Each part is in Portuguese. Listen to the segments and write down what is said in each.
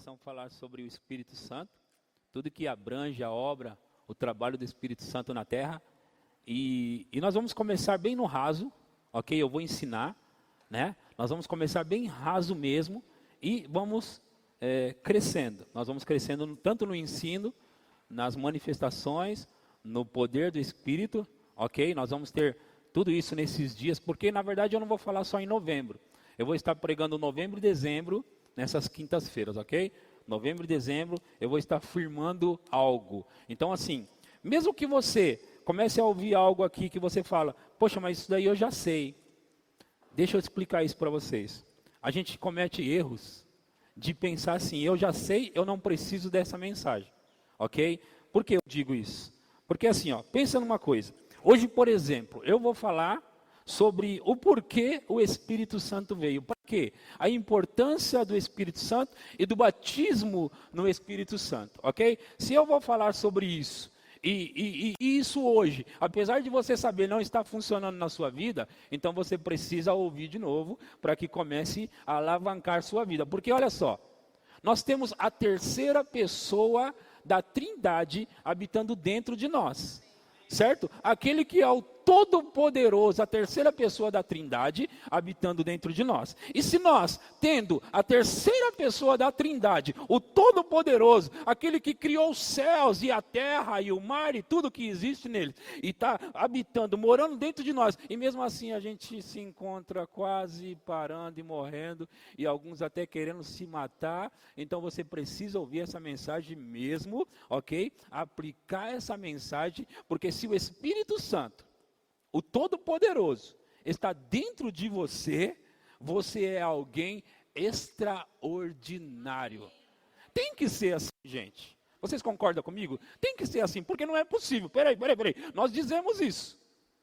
vamos falar sobre o Espírito Santo, tudo que abrange a obra, o trabalho do Espírito Santo na terra. E nós vamos começar bem no raso, ok? Eu vou ensinar, né? Nós vamos começar bem raso mesmo e vamos crescendo. Nós vamos crescendo tanto no ensino, nas manifestações, no poder do Espírito, ok? Nós vamos ter tudo isso nesses dias, porque na verdade eu não vou falar só em novembro. Eu vou estar pregando novembro e dezembro, nessas quintas-feiras, ok? Novembro e dezembro, eu vou estar firmando algo. Então assim, mesmo que você comece a ouvir algo aqui que você fala, poxa, mas isso daí eu já sei. Deixa eu explicar isso para vocês. A gente comete erros de pensar assim, eu já sei, eu não preciso dessa mensagem, ok? Por que eu digo isso? Porque assim, ó, pensa numa coisa. Hoje, por exemplo, eu vou falar sobre o porquê o Espírito Santo veio. Para quê? A importância do Espírito Santo e do batismo no Espírito Santo, ok? Se eu vou falar sobre isso, e isso hoje, apesar de você saber, não está funcionando na sua vida, então você precisa ouvir de novo para que comece a alavancar sua vida. Porque olha só, nós temos a terceira pessoa da Trindade habitando dentro de nós. Certo? Aquele que é o Todo-Poderoso, a terceira pessoa da Trindade, habitando dentro de nós. E se nós, tendo a terceira pessoa da Trindade, o Todo-Poderoso, aquele que criou os céus e a terra e o mar e tudo que existe nele, e está habitando, morando dentro de nós, e mesmo assim a gente se encontra quase parando e morrendo, e alguns até querendo se matar, então você precisa ouvir essa mensagem mesmo, ok? Aplicar essa mensagem, porque se o Espírito Santo, o Todo-Poderoso, está dentro de você, você é alguém extraordinário. Tem que ser assim, gente. Vocês concordam comigo? Tem que ser assim, porque não é possível. Peraí. Nós dizemos isso.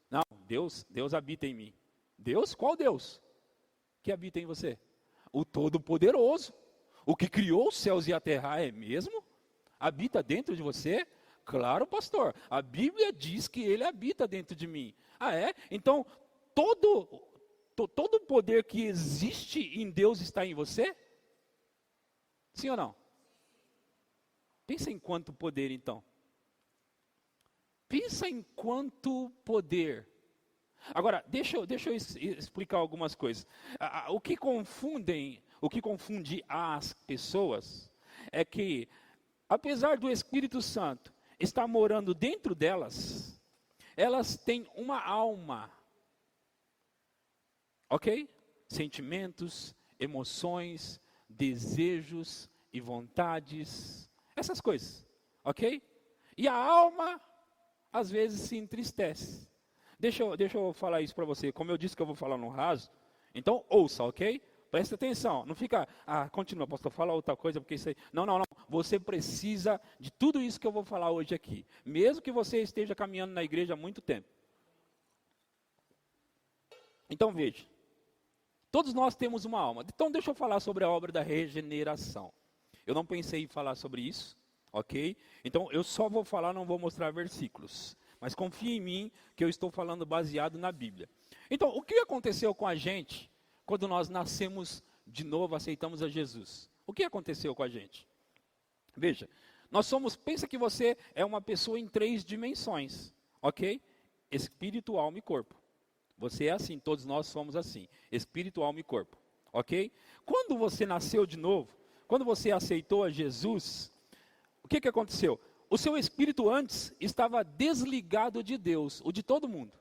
Não, Deus habita em mim. Deus? Qual Deus? Que habita em você? O Todo-Poderoso. O que criou os céus e a terra é mesmo? Habita dentro de você? Claro, pastor. A Bíblia diz que ele habita dentro de mim. Ah, é? Então, todo o poder que existe em Deus está em você? Sim ou não? Pensa em quanto poder, então. Pensa em quanto poder. Agora, deixa eu explicar algumas coisas. O que confunde as pessoas é que, apesar do Espírito Santo estar morando dentro delas, elas têm uma alma, ok? Sentimentos, emoções, desejos e vontades, essas coisas, ok? E a alma, às vezes, se entristece. Deixa eu falar isso para você, como eu disse que eu vou falar no raso, então ouça, ok? Presta atenção, não fica, continua, pastor, fala outra coisa, porque isso aí, não, você precisa de tudo isso que eu vou falar hoje aqui, mesmo que você esteja caminhando na igreja há muito tempo. Então veja, todos nós temos uma alma, então deixa eu falar sobre a obra da regeneração. Eu não pensei em falar sobre isso, ok? Então eu só vou falar, não vou mostrar versículos, mas confie em mim que eu estou falando baseado na Bíblia. Então, o que aconteceu com a gente quando nós nascemos de novo, aceitamos a Jesus? O que aconteceu com a gente? Veja, pensa que você é uma pessoa em 3 dimensões, ok? Espírito, alma e corpo. Você é assim, todos nós somos assim, espírito, alma e corpo, ok? Quando você nasceu de novo, quando você aceitou a Jesus, o que aconteceu? O seu espírito antes estava desligado de Deus, o de todo mundo.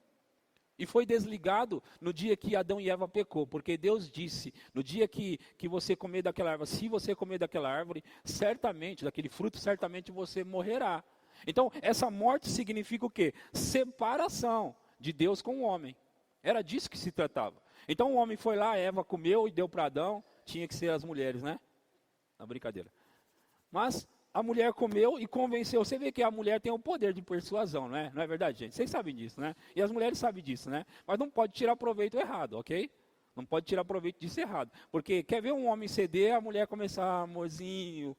E foi desligado no dia que Adão e Eva pecou, porque Deus disse, no dia que você comer daquela árvore, se você comer daquela árvore, certamente, daquele fruto, certamente você morrerá. Então, essa morte significa o quê? Separação de Deus com o homem. Era disso que se tratava. Então, o homem foi lá, Eva comeu e deu para Adão, tinha que ser as mulheres, né? Na brincadeira. Mas a mulher comeu e convenceu. Você vê que a mulher tem o poder de persuasão, não é? Não é verdade, gente? Vocês sabem disso, né? E as mulheres sabem disso, né? Mas não pode tirar proveito errado, ok? Não pode tirar proveito disso errado. Porque quer ver um homem ceder, a mulher começar, amorzinho,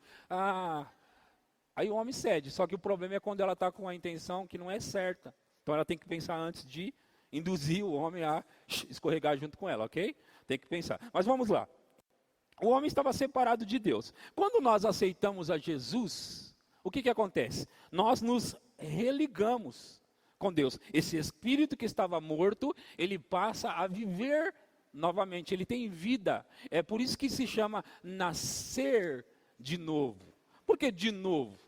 aí o homem cede. Só que o problema é quando ela está com a intenção que não é certa. Então ela tem que pensar antes de induzir o homem a escorregar junto com ela, ok? Tem que pensar. Mas vamos lá. O homem estava separado de Deus. Quando nós aceitamos a Jesus, o que acontece? Nós nos religamos com Deus. Esse espírito que estava morto, ele passa a viver novamente, ele tem vida. É por isso que se chama nascer de novo. Por que de novo?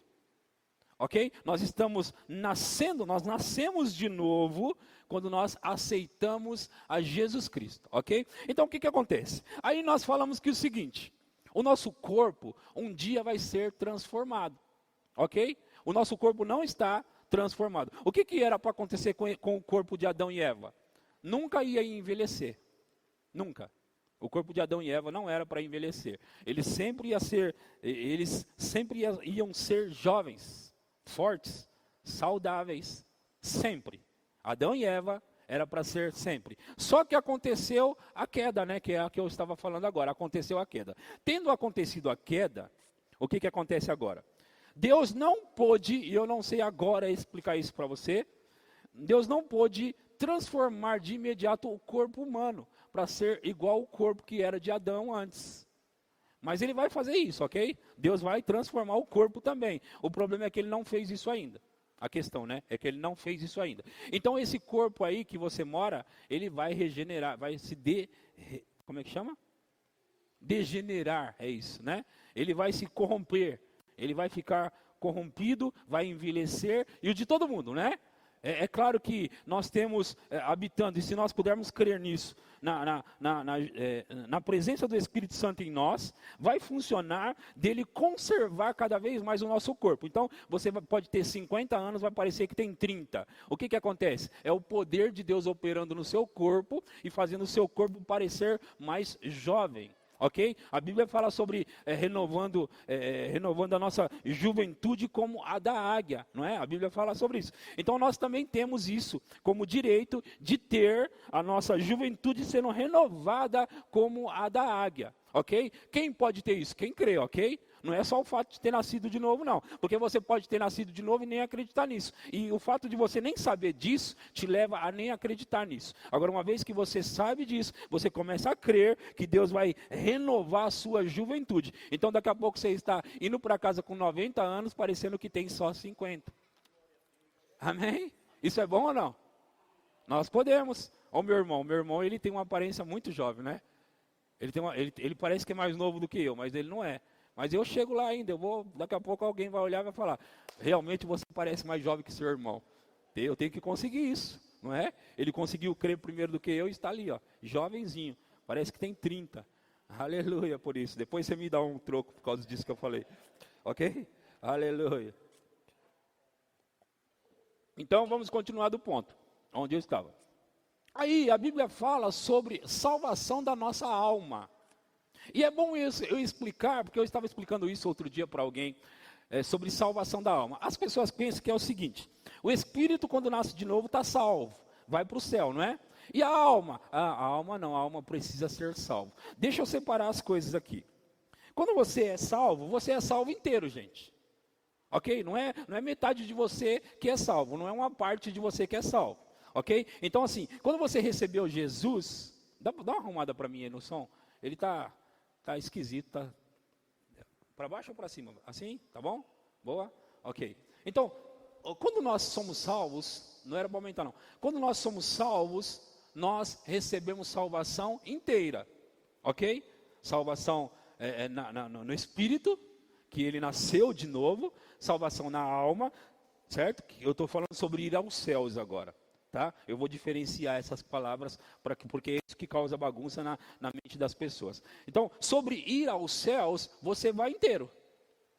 Ok? Nós estamos nascendo, nós nascemos de novo quando nós aceitamos a Jesus Cristo, ok? Então o que acontece? Aí nós falamos que o seguinte, o nosso corpo um dia vai ser transformado, ok? O nosso corpo não está transformado. O que era para acontecer com o corpo de Adão e Eva? Nunca ia envelhecer, nunca. O corpo de Adão e Eva não era para envelhecer. Eles sempre iam ser jovens, fortes, saudáveis, sempre. Adão e Eva era para ser sempre. Só que aconteceu a queda, né? Que é a que eu estava falando agora. Aconteceu a queda. Tendo acontecido a queda, o que acontece agora? Deus não pôde, e eu não sei agora explicar isso para você, Deus não pôde transformar de imediato o corpo humano para ser igual ao corpo que era de Adão antes. Mas ele vai fazer isso, ok? Deus vai transformar o corpo também. O problema é que ele não fez isso ainda. A questão, né? É que ele não fez isso ainda. Então esse corpo aí que você mora, ele vai regenerar, vai se como é que chama? Degenerar, é isso, né? Ele vai se corromper, ele vai ficar corrompido, vai envelhecer, e o de todo mundo, né? É claro que nós temos habitando, e se nós pudermos crer nisso, na presença do Espírito Santo em nós, vai funcionar dele conservar cada vez mais o nosso corpo. Então, você pode ter 50 anos, vai parecer que tem 30. O que acontece? É o poder de Deus operando no seu corpo e fazendo o seu corpo parecer mais jovem. Ok? A Bíblia fala sobre renovando a nossa juventude como a da águia, não é? A Bíblia fala sobre isso. Então nós também temos isso como direito de ter a nossa juventude sendo renovada como a da águia, ok? Quem pode ter isso? Quem crê, ok? Não é só o fato de ter nascido de novo, não. Porque você pode ter nascido de novo e nem acreditar nisso. E o fato de você nem saber disso, te leva a nem acreditar nisso. Agora, uma vez que você sabe disso, você começa a crer que Deus vai renovar a sua juventude. Então, daqui a pouco você está indo para casa com 90 anos, parecendo que tem só 50. Amém? Isso é bom ou não? Nós podemos. Ó, meu irmão, ele tem uma aparência muito jovem, né? Ele parece que é mais novo do que eu, mas ele não é. Mas eu chego lá ainda, daqui a pouco alguém vai olhar e vai falar, realmente você parece mais jovem que seu irmão. Eu tenho que conseguir isso, não é? Ele conseguiu crer primeiro do que eu e está ali, ó, jovenzinho, parece que tem 30. Aleluia por isso. Depois você me dá um troco por causa disso que eu falei. Ok? Aleluia. Então vamos continuar do ponto, onde eu estava. Aí a Bíblia fala sobre salvação da nossa alma. E é bom eu explicar, porque eu estava explicando isso outro dia para alguém, sobre salvação da alma. As pessoas pensam que é o seguinte, o espírito quando nasce de novo está salvo, vai para o céu, não é? E a alma? A alma não, a alma precisa ser salva. Deixa eu separar as coisas aqui. Quando você é salvo inteiro, gente. Ok? Não é metade de você que é salvo, não é uma parte de você que é salvo. Ok? Então assim, quando você recebeu Jesus, dá uma arrumada para mim aí no som, ele está esquisito, tá? Para baixo ou para cima? Assim? Tá bom? Boa? Ok. Então, quando nós somos salvos, não era para aumentar não. Quando nós somos salvos, nós recebemos salvação inteira. Ok? Salvação no espírito, que ele nasceu de novo. Salvação na alma, certo? Eu estou falando sobre ir aos céus agora. Tá? Eu vou diferenciar essas palavras, porque é isso que causa bagunça na mente das pessoas. Então, sobre ir aos céus, você vai inteiro.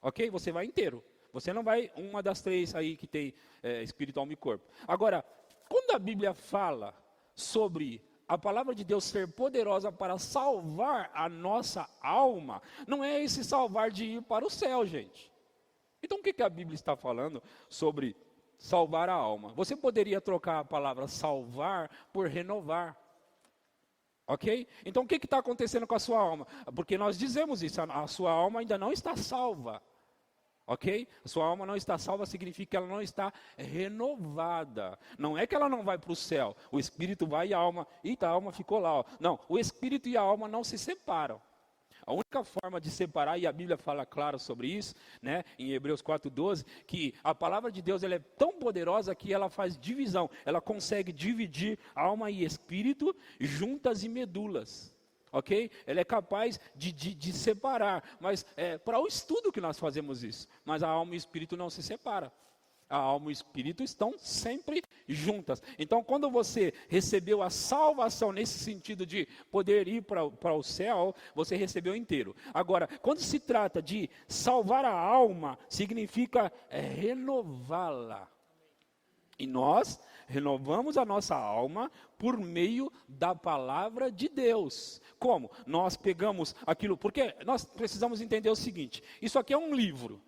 Ok? Você vai inteiro. Você não vai uma das três aí que tem espírito, alma e corpo. Agora, quando a Bíblia fala sobre a palavra de Deus ser poderosa para salvar a nossa alma, não é esse salvar de ir para o céu, gente. Então, o que a Bíblia está falando sobre salvar a alma? Você poderia trocar a palavra salvar por renovar. Ok? Então o que está acontecendo com a sua alma? Porque nós dizemos isso, a sua alma ainda não está salva. Ok? A sua alma não está salva significa que ela não está renovada. Não é que ela não vai para o céu. O espírito vai e a alma. Eita, a alma ficou lá. Ó. Não, o espírito e a alma não se separam. A única forma de separar, e a Bíblia fala claro sobre isso, né, em Hebreus 4:12, que a palavra de Deus ela é tão poderosa que ela faz divisão, ela consegue dividir alma e espírito, juntas e medulas. Ok? Ela é capaz de separar, mas para o estudo que nós fazemos isso. Mas a alma e o espírito não se separam. A alma e o espírito estão sempre juntas. Então, quando você recebeu a salvação nesse sentido de poder ir para o céu, você recebeu inteiro. Agora, quando se trata de salvar a alma, significa renová-la. E nós renovamos a nossa alma por meio da palavra de Deus. Como? Nós pegamos aquilo, porque nós precisamos entender o seguinte, isso aqui é um livro.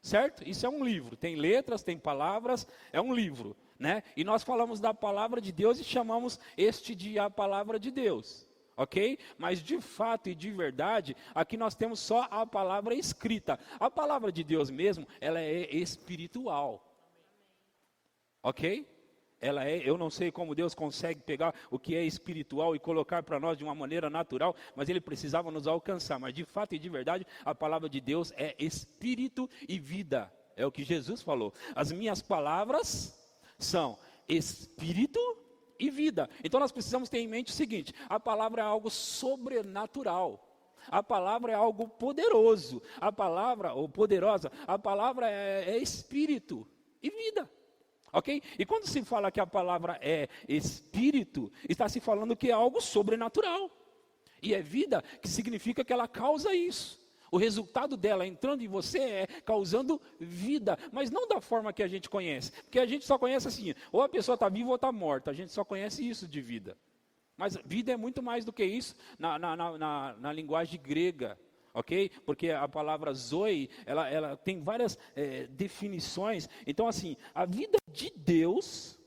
Certo? Isso é um livro, tem letras, tem palavras, é um livro, né? E nós falamos da palavra de Deus e chamamos este de a palavra de Deus, ok? Mas de fato e de verdade, aqui nós temos só a palavra escrita. A palavra de Deus mesmo, ela é espiritual, ok? Eu não sei como Deus consegue pegar o que é espiritual e colocar para nós de uma maneira natural, mas Ele precisava nos alcançar. Mas de fato e de verdade, a palavra de Deus é espírito e vida. É o que Jesus falou. As minhas palavras são espírito e vida. Então nós precisamos ter em mente o seguinte, a palavra é algo sobrenatural. A palavra é algo poderoso. A palavra, ou poderosa, a palavra é espírito e vida. Ok? E quando se fala que a palavra é espírito, está se falando que é algo sobrenatural. E é vida, que significa que ela causa isso. O resultado dela entrando em você é causando vida, mas não da forma que a gente conhece. Porque a gente só conhece assim, ou a pessoa está viva ou está morta. A gente só conhece isso de vida. Mas vida é muito mais do que isso na linguagem grega. Ok? Porque a palavra zoe, ela tem várias definições. Então assim, a vida de Deus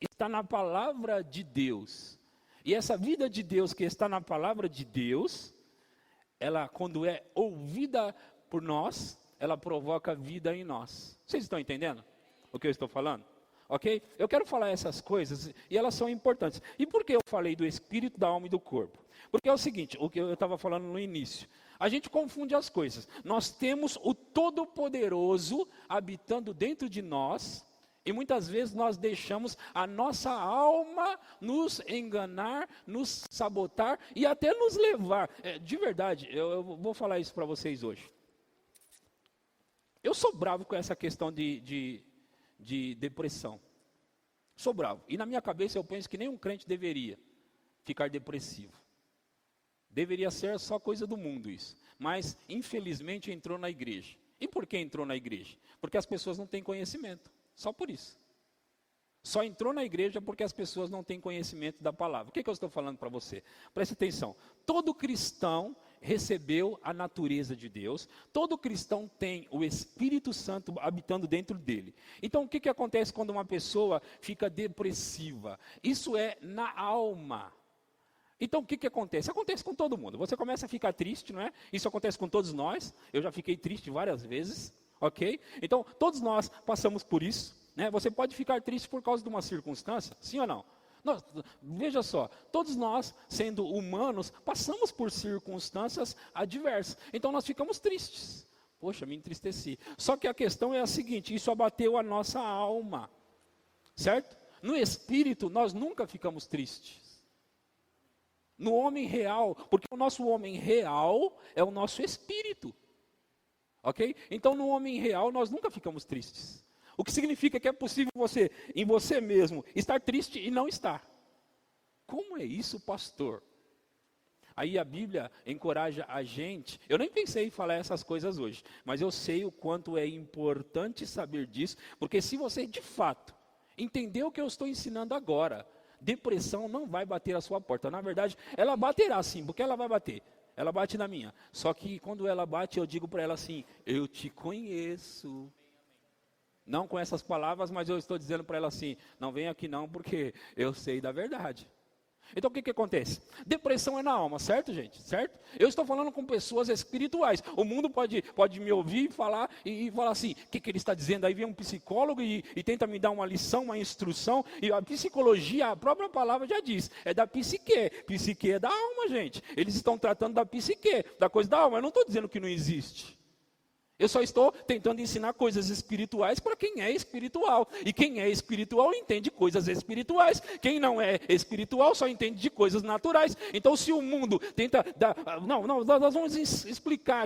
está na palavra de Deus. E essa vida de Deus que está na palavra de Deus, ela quando é ouvida por nós, ela provoca vida em nós. Vocês estão entendendo o que eu estou falando? Ok? Eu quero falar essas coisas e elas são importantes. E por que eu falei do espírito, da alma e do corpo? Porque é o seguinte, o que eu estava falando no início. A gente confunde as coisas. Nós temos o Todo-Poderoso habitando dentro de nós e muitas vezes nós deixamos a nossa alma nos enganar, nos sabotar e até nos levar. De verdade, eu vou falar isso para vocês hoje. Eu sou bravo com essa questão de depressão. Sou bravo. E na minha cabeça eu penso que nenhum crente deveria ficar depressivo. Deveria ser só coisa do mundo isso. Mas, infelizmente, entrou na igreja. E por que entrou na igreja? Porque as pessoas não têm conhecimento. Só por isso. Só entrou na igreja porque as pessoas não têm conhecimento da palavra. O que eu estou falando para você? Preste atenção. Todo cristão recebeu a natureza de Deus. Todo cristão tem o Espírito Santo habitando dentro dele. Então, o que acontece quando uma pessoa fica depressiva? Isso é na alma. Então, o que acontece? Acontece com todo mundo. Você começa a ficar triste, não é? Isso acontece com todos nós. Eu já fiquei triste várias vezes, ok? Então, todos nós passamos por isso, né? Você pode ficar triste por causa de uma circunstância, sim ou não? Veja só, todos nós, sendo humanos, passamos por circunstâncias adversas. Então, nós ficamos tristes. Poxa, me entristeci. Só que a questão é a seguinte, isso abateu a nossa alma, certo? No espírito, nós nunca ficamos tristes. No homem real, porque o nosso homem real é o nosso espírito, ok? Então no homem real nós nunca ficamos tristes, o que significa que é possível você, em você mesmo, estar triste e não estar. Como é isso, pastor? Aí a Bíblia encoraja a gente, eu nem pensei em falar essas coisas hoje, mas eu sei o quanto é importante saber disso, porque se você de fato entender o que eu estou ensinando agora, depressão não vai bater a sua porta. Na verdade, ela baterá sim, porque ela vai bater. Ela bate na minha. Só que quando ela bate, eu digo para ela assim, eu te conheço. Não com essas palavras, mas eu estou dizendo para ela assim, não vem aqui não, porque eu sei da verdade. Então o que acontece? Depressão é na alma, certo, gente? Certo? Eu estou falando com pessoas espirituais. O mundo pode me ouvir e falar assim, o que ele está dizendo? Aí vem um psicólogo e tenta me dar uma lição, uma instrução. E a psicologia, a própria palavra já diz, é da psique. Psique é da alma, gente. Eles estão tratando da psique, da coisa da alma. Eu não estou dizendo que não existe. Eu só estou tentando ensinar coisas espirituais para quem é espiritual. E quem é espiritual entende coisas espirituais. Quem não é espiritual só entende de coisas naturais. Então, se o mundo tenta dar... nós vamos explicar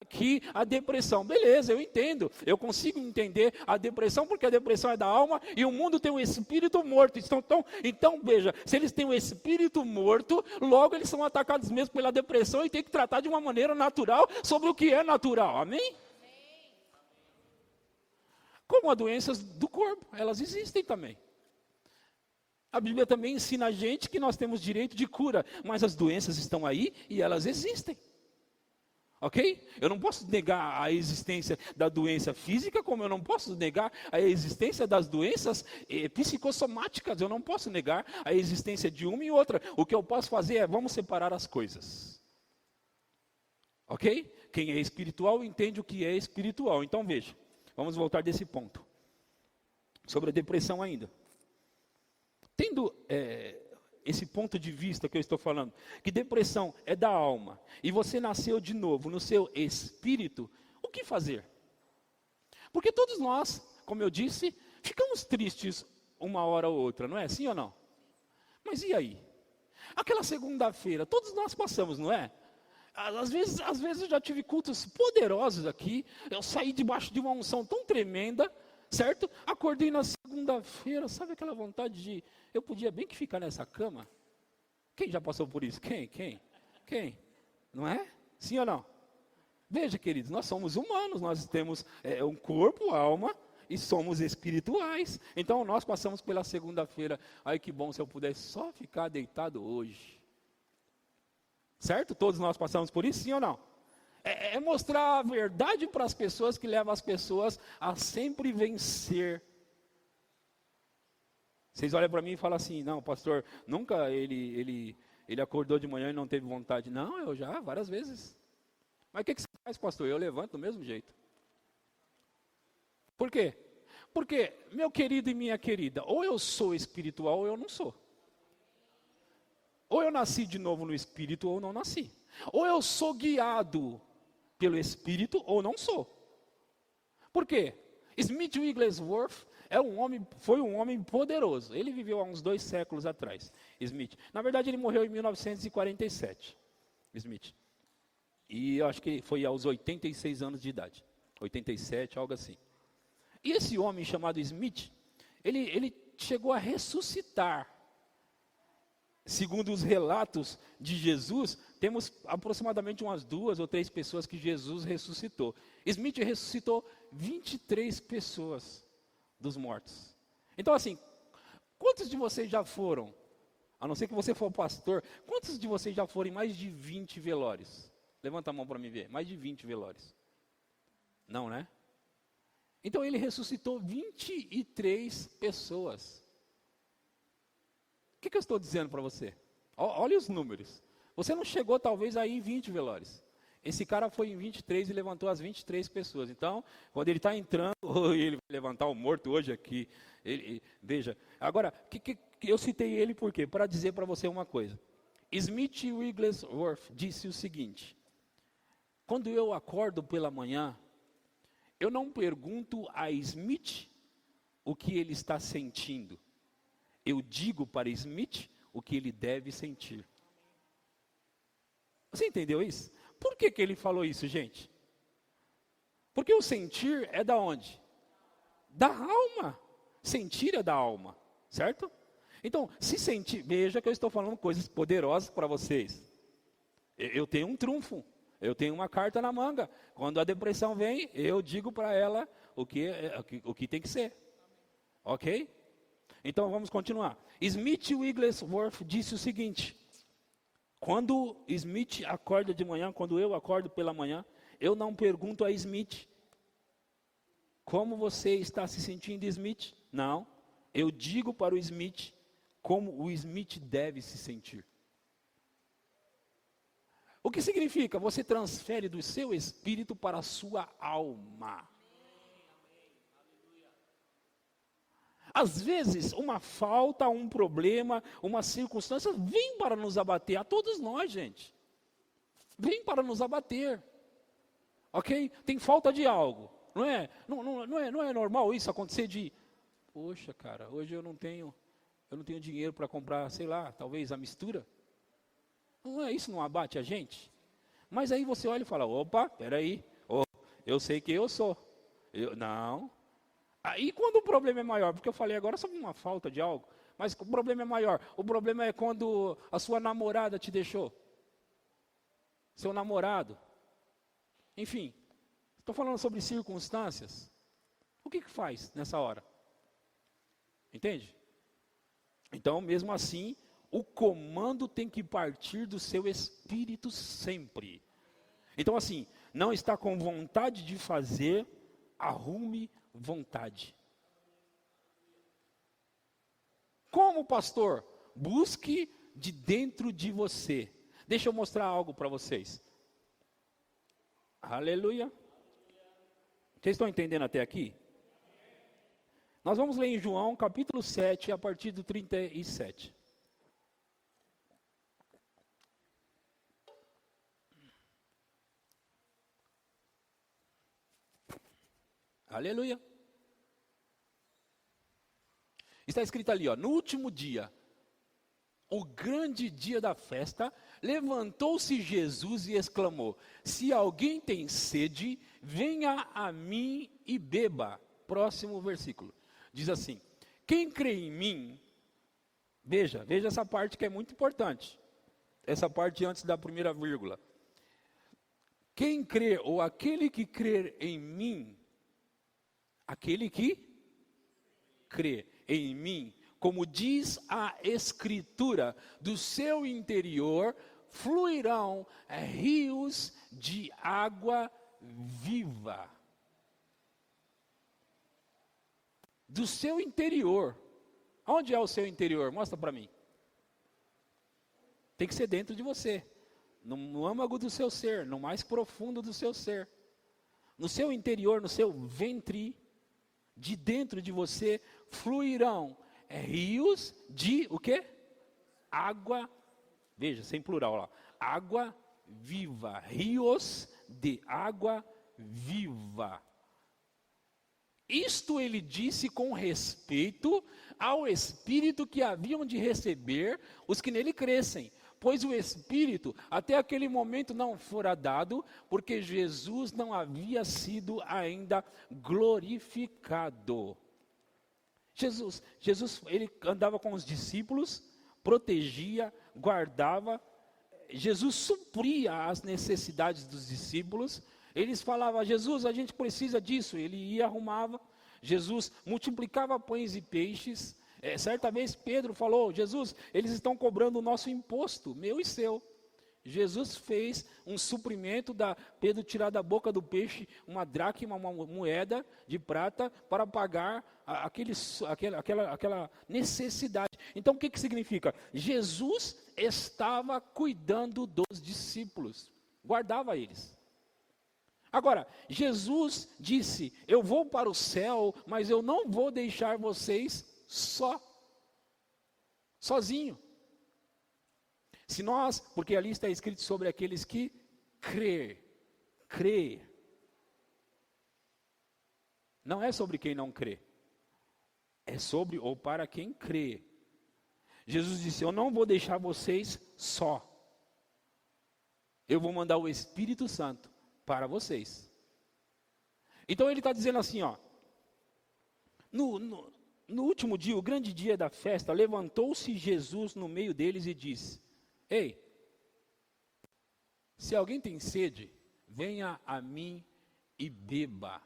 aqui a depressão. Beleza, eu entendo. Eu consigo entender a depressão, porque a depressão é da alma e o mundo tem um espírito morto. Então, veja, se eles têm um espírito morto, logo eles são atacados mesmo pela depressão e tem que tratar de uma maneira natural sobre o que é natural, amém? Como as doenças do corpo, elas existem também. A Bíblia também ensina a gente que nós temos direito de cura, mas as doenças estão aí e elas existem. Ok? Eu não posso negar a existência da doença física, como eu não posso negar a existência das doenças psicossomáticas. Eu não posso negar a existência de uma e outra. O que eu posso fazer é, vamos separar as coisas. Ok? Quem é espiritual entende o que é espiritual. Então veja, vamos voltar desse ponto. Sobre a depressão ainda. Tendo esse ponto de vista que eu estou falando, que depressão é da alma, e você nasceu de novo no seu espírito, o que fazer? Porque todos nós, como eu disse, ficamos tristes uma hora ou outra, não é? Sim ou não? Mas e aí? Aquela segunda-feira, todos nós passamos, não é? Às vezes eu já tive cultos poderosos aqui, eu saí debaixo de uma unção tão tremenda, certo? Acordei na segunda-feira, sabe aquela vontade de, eu podia bem que ficar nessa cama? Quem já passou por isso? Quem? Não é? Sim ou não? Veja, queridos, nós somos humanos, nós temos um corpo, alma, e somos espirituais. Então nós passamos pela segunda-feira, ai que bom se eu pudesse só ficar deitado hoje. Certo? Todos nós passamos por isso, sim ou não? É mostrar a verdade para as pessoas que leva as pessoas a sempre vencer. Vocês olham para mim e falam assim, não, pastor, nunca ele acordou de manhã e não teve vontade. Não, eu já, várias vezes. Mas o que você faz, pastor? Eu levanto do mesmo jeito. Por quê? Porque, meu querido e minha querida, ou eu sou espiritual ou eu não sou. Ou eu nasci de novo no Espírito ou não nasci. Ou eu sou guiado pelo Espírito ou não sou. Por quê? Smith Wigglesworth foi um homem poderoso. Ele viveu há uns 2 séculos atrás, Smith. Na verdade, ele morreu em 1947, Smith. E eu acho que foi aos 86 anos de idade. 87, algo assim. E esse homem chamado Smith, ele chegou a ressuscitar. Segundo os relatos de Jesus, temos aproximadamente umas 2 ou 3 pessoas que Jesus ressuscitou. Smith ressuscitou 23 pessoas dos mortos. Então assim, quantos de vocês já foram, a não ser que você for pastor, quantos de vocês já foram em mais de 20 velórios? Levanta a mão para me ver, mais de 20 velórios. Não, né? Então ele ressuscitou 23 pessoas. O que eu estou dizendo para você? Olha os números. Você não chegou talvez aí em 20 velórios. Esse cara foi em 23 e levantou as 23 pessoas. Então, quando ele está entrando, ele vai levantar o morto hoje aqui. Veja, agora, eu citei ele por quê? Para dizer para você uma coisa. Smith Wigglesworth disse o seguinte: quando eu acordo pela manhã, eu não pergunto a Smith o que ele está sentindo. Eu digo para Smith o que ele deve sentir. Você entendeu isso? Por que ele falou isso, gente? Porque o sentir é da onde? Da alma. Sentir é da alma, certo? Então, se sentir, veja que eu estou falando coisas poderosas para vocês. Eu tenho um trunfo, eu tenho uma carta na manga. Quando a depressão vem, eu digo para ela o que tem que ser. Ok? Então vamos continuar. Smith Wigglesworth disse o seguinte: quando Smith acorda de manhã, quando eu acordo pela manhã, eu não pergunto a Smith, como você está se sentindo, Smith? Não, eu digo para o Smith como o Smith deve se sentir. O que significa? Você transfere do seu espírito para a sua alma. Às vezes, uma falta, um problema, uma circunstância vem para nos abater, a todos nós, gente. Vem para nos abater. Ok? Tem falta de algo. Não é normal isso acontecer de, poxa, cara, hoje eu não tenho dinheiro para comprar, sei lá, talvez a mistura. Não é isso, não abate a gente? Mas aí você olha e fala, opa, peraí, eu sei quem eu sou. Não. Aí quando o problema é maior, porque eu falei agora sobre uma falta de algo, mas o problema é maior. O problema é quando a sua namorada te deixou. Seu namorado. Enfim, estou falando sobre circunstâncias. O que faz nessa hora? Entende? Então, mesmo assim, o comando tem que partir do seu espírito sempre. Então, assim, não está com vontade de fazer, arrume vontade. Como pastor? Busque de dentro de você. Deixa eu mostrar algo para vocês. Aleluia. Vocês estão entendendo até aqui? Nós vamos ler em João capítulo 7, a partir do 37. Aleluia. Está escrito ali, ó, no último dia, o grande dia da festa, levantou-se Jesus e exclamou, se alguém tem sede, venha a mim e beba. Próximo versículo. Diz assim, quem crê em mim, veja essa parte que é muito importante. Essa parte antes da primeira vírgula. Quem crê, ou aquele que crer em mim, aquele que crê em mim, como diz a Escritura, do seu interior fluirão rios de água viva. Do seu interior. Onde é o seu interior? Mostra para mim. Tem que ser dentro de você. No âmago do seu ser, no mais profundo do seu ser. No seu interior, no seu ventre, de dentro de você, fluirão rios de, o quê? Água, veja, sem plural lá. Água viva, rios de água viva. Isto ele disse com respeito ao Espírito que haviam de receber os que nele crescem. Pois o Espírito até aquele momento não fora dado, porque Jesus não havia sido ainda glorificado. Jesus, ele andava com os discípulos, protegia, guardava. Jesus supria as necessidades dos discípulos. Eles falavam, Jesus, a gente precisa disso. Ele ia, arrumava. Jesus multiplicava pães e peixes. Certa vez Pedro falou, Jesus, eles estão cobrando o nosso imposto, meu e seu. Jesus fez um suprimento, Pedro tirar da boca do peixe uma dracma, uma moeda de prata, para pagar aquela necessidade. Então o que significa? Jesus estava cuidando dos discípulos, guardava eles. Agora, Jesus disse, eu vou para o céu, mas eu não vou deixar vocês sozinho. Se nós, porque ali está escrito sobre aqueles que crê. Não é sobre quem não crê. É sobre ou para quem crê. Jesus disse, eu não vou deixar vocês só. Eu vou mandar o Espírito Santo para vocês. Então ele está dizendo assim, ó. No último dia, o grande dia da festa, levantou-se Jesus no meio deles e disse, ei, se alguém tem sede, venha a mim e beba.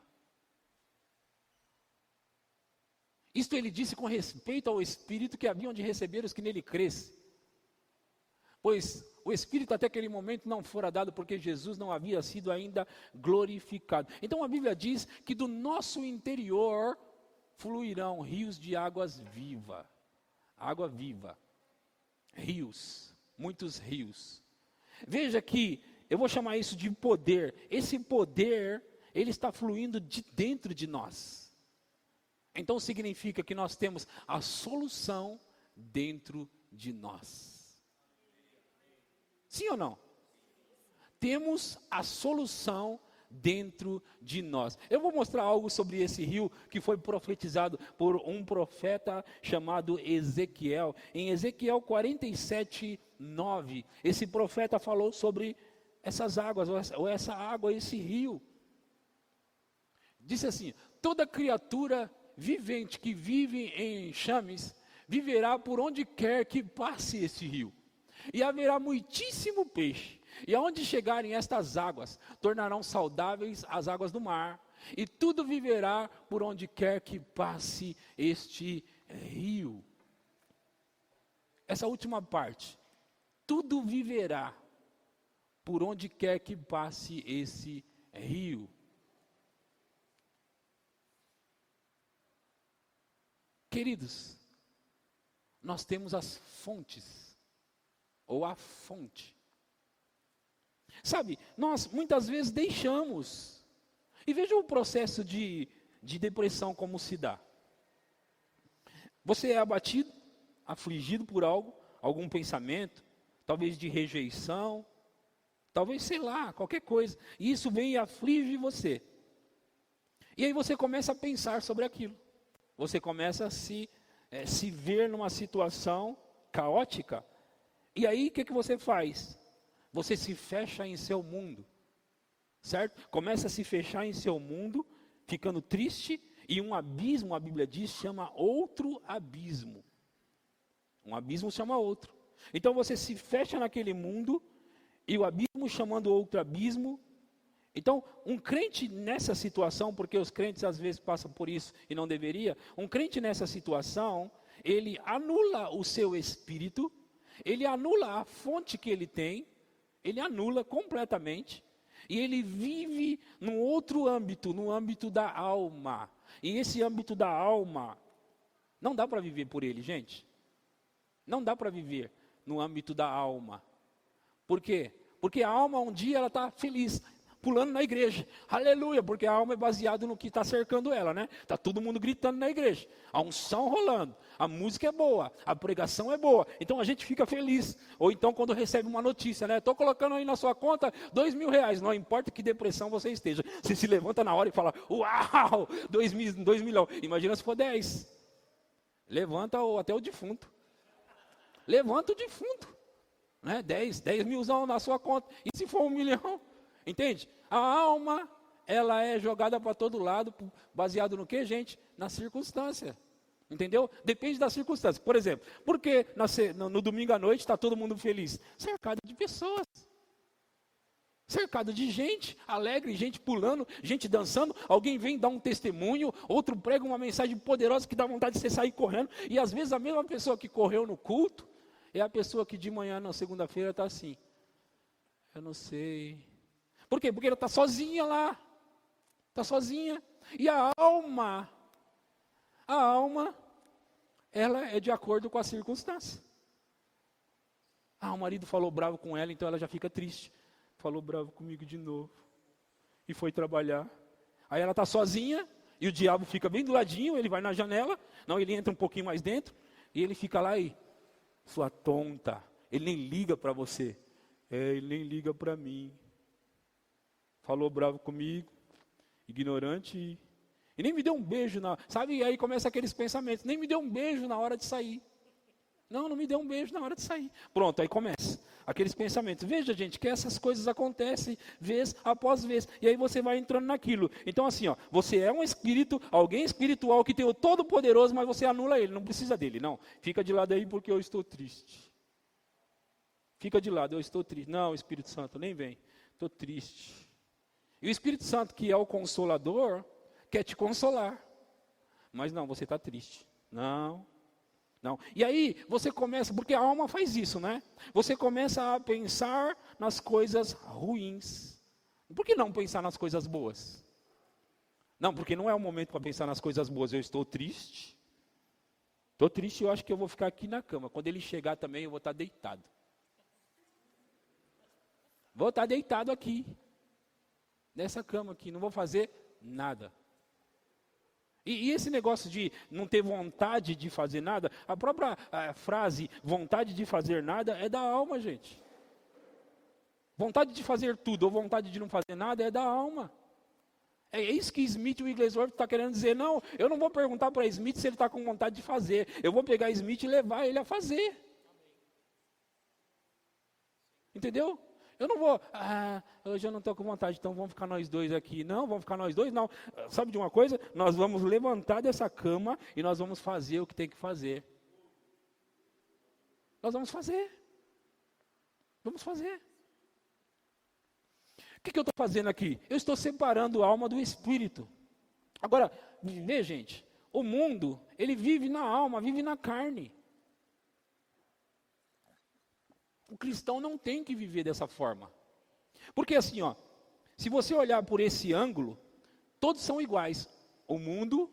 Isto ele disse com respeito ao Espírito que haviam de receber os que nele crescem. Pois o Espírito até aquele momento não fora dado porque Jesus não havia sido ainda glorificado. Então a Bíblia diz que do nosso interior fluirão rios de águas vivas. Água viva. Rios, muitos rios. Veja que eu vou chamar isso de poder. Esse poder, ele está fluindo de dentro de nós. Então significa que nós temos a solução dentro de nós. Sim ou não? Temos a solução dentro de nós. Eu vou mostrar algo sobre esse rio que foi profetizado por um profeta chamado Ezequiel. Em Ezequiel 47:9, esse profeta falou sobre essas águas, ou essa água, esse rio. Disse assim: toda criatura vivente que vive em enxames viverá por onde quer que passe esse rio. E haverá muitíssimo peixe. E aonde chegarem estas águas, tornarão saudáveis as águas do mar. E tudo viverá por onde quer que passe este rio. Essa última parte. Tudo viverá por onde quer que passe esse rio. Queridos, nós temos as fontes, ou a fonte. Sabe, nós muitas vezes deixamos, e veja o processo de depressão como se dá. Você é abatido, afligido por algo, algum pensamento, talvez de rejeição, talvez, sei lá, qualquer coisa, e isso vem e aflige você. E aí você começa a pensar sobre aquilo, você começa a se ver numa situação caótica, e aí o que você faz? Você se fecha em seu mundo, certo? Começa a se fechar em seu mundo, ficando triste, e um abismo, a Bíblia diz, chama outro abismo. Um abismo chama outro. Então você se fecha naquele mundo, e o abismo chamando outro abismo. Então, um crente nessa situação, porque os crentes às vezes passam por isso e não deveria, um crente nessa situação, ele anula o seu espírito, ele anula a fonte que ele tem, ele anula completamente, e ele vive num outro âmbito, no âmbito da alma. E esse âmbito da alma, não dá para viver por ele, gente. Não dá para viver no âmbito da alma. Por quê? Porque a alma um dia ela está feliz, pulando na igreja, aleluia, porque a alma é baseada no que está cercando ela, né? Está todo mundo gritando na igreja, a unção rolando, a música é boa, a pregação é boa, então a gente fica feliz. Ou então quando recebe uma notícia, né? Estou colocando aí na sua conta R$2.000, não importa que depressão você esteja, você se levanta na hora e fala, uau, 2 milhões, imagina se for 10, levanta até o defunto, levanta o defunto, né? 10 milzão na sua conta, e se for 1 milhão? Entende? A alma, ela é jogada para todo lado, baseado no que, gente? Na circunstância. Entendeu? Depende da circunstância. Por exemplo, por que no domingo à noite está todo mundo feliz? Cercado de pessoas. Cercado de gente alegre, gente pulando, gente dançando. Alguém vem dar um testemunho, outro prega uma mensagem poderosa que dá vontade de você sair correndo. E às vezes a mesma pessoa que correu no culto, é a pessoa que de manhã, na segunda-feira, está assim. Eu não sei. Por quê? Porque ela está sozinha lá. Está sozinha. E a alma, ela é de acordo com a circunstância. O marido falou bravo com ela, então ela já fica triste. Falou bravo comigo de novo. E foi trabalhar. Aí ela está sozinha, e o diabo fica bem do ladinho, ele vai na janela, não, ele entra um pouquinho mais dentro, e ele fica lá e, sua tonta, ele nem liga para você. Ele nem liga para mim. Falou bravo comigo, ignorante, e nem me deu um beijo, sabe? E aí começa aqueles pensamentos, nem me deu um beijo na hora de sair. Não me deu um beijo na hora de sair. Pronto, aí começa aqueles pensamentos. Veja, gente, que essas coisas acontecem vez após vez, e aí você vai entrando naquilo. Então assim, você é um espírito, alguém espiritual que tem o Todo-Poderoso, mas você anula ele, não precisa dele, não. Fica de lado aí porque eu estou triste. Fica de lado, eu estou triste. Não, Espírito Santo, nem vem, estou triste. E o Espírito Santo, que é o Consolador, quer te consolar. Mas não, você está triste. Não. E aí, você começa, porque a alma faz isso, né? Você começa a pensar nas coisas ruins. Por que não pensar nas coisas boas? Não, porque não é o momento para pensar nas coisas boas. Eu estou triste. Estou triste, eu acho que eu vou ficar aqui na cama. Quando ele chegar também, eu vou estar deitado. Vou estar deitado aqui, nessa cama aqui, não vou fazer nada. E esse negócio de não ter vontade de fazer nada, a própria frase vontade de fazer nada é da alma, gente. Vontade de fazer tudo ou vontade de não fazer nada é da alma. É isso que Smith Wigglesworth está querendo dizer. Não, eu não vou perguntar para Smith se ele está com vontade de fazer. Eu vou pegar Smith e levar ele a fazer. Entendeu? Eu não vou, hoje eu não estou com vontade, então vamos ficar nós dois aqui. Não, vamos ficar nós dois, não. Sabe de uma coisa? Nós vamos levantar dessa cama e nós vamos fazer o que tem que fazer. Nós vamos fazer. Vamos fazer. O que eu estou fazendo aqui? Eu estou separando a alma do espírito. Agora, vê gente, o mundo, ele vive na alma, vive na carne. O cristão não tem que viver dessa forma. Porque assim, ó, se você olhar por esse ângulo, todos são iguais. O mundo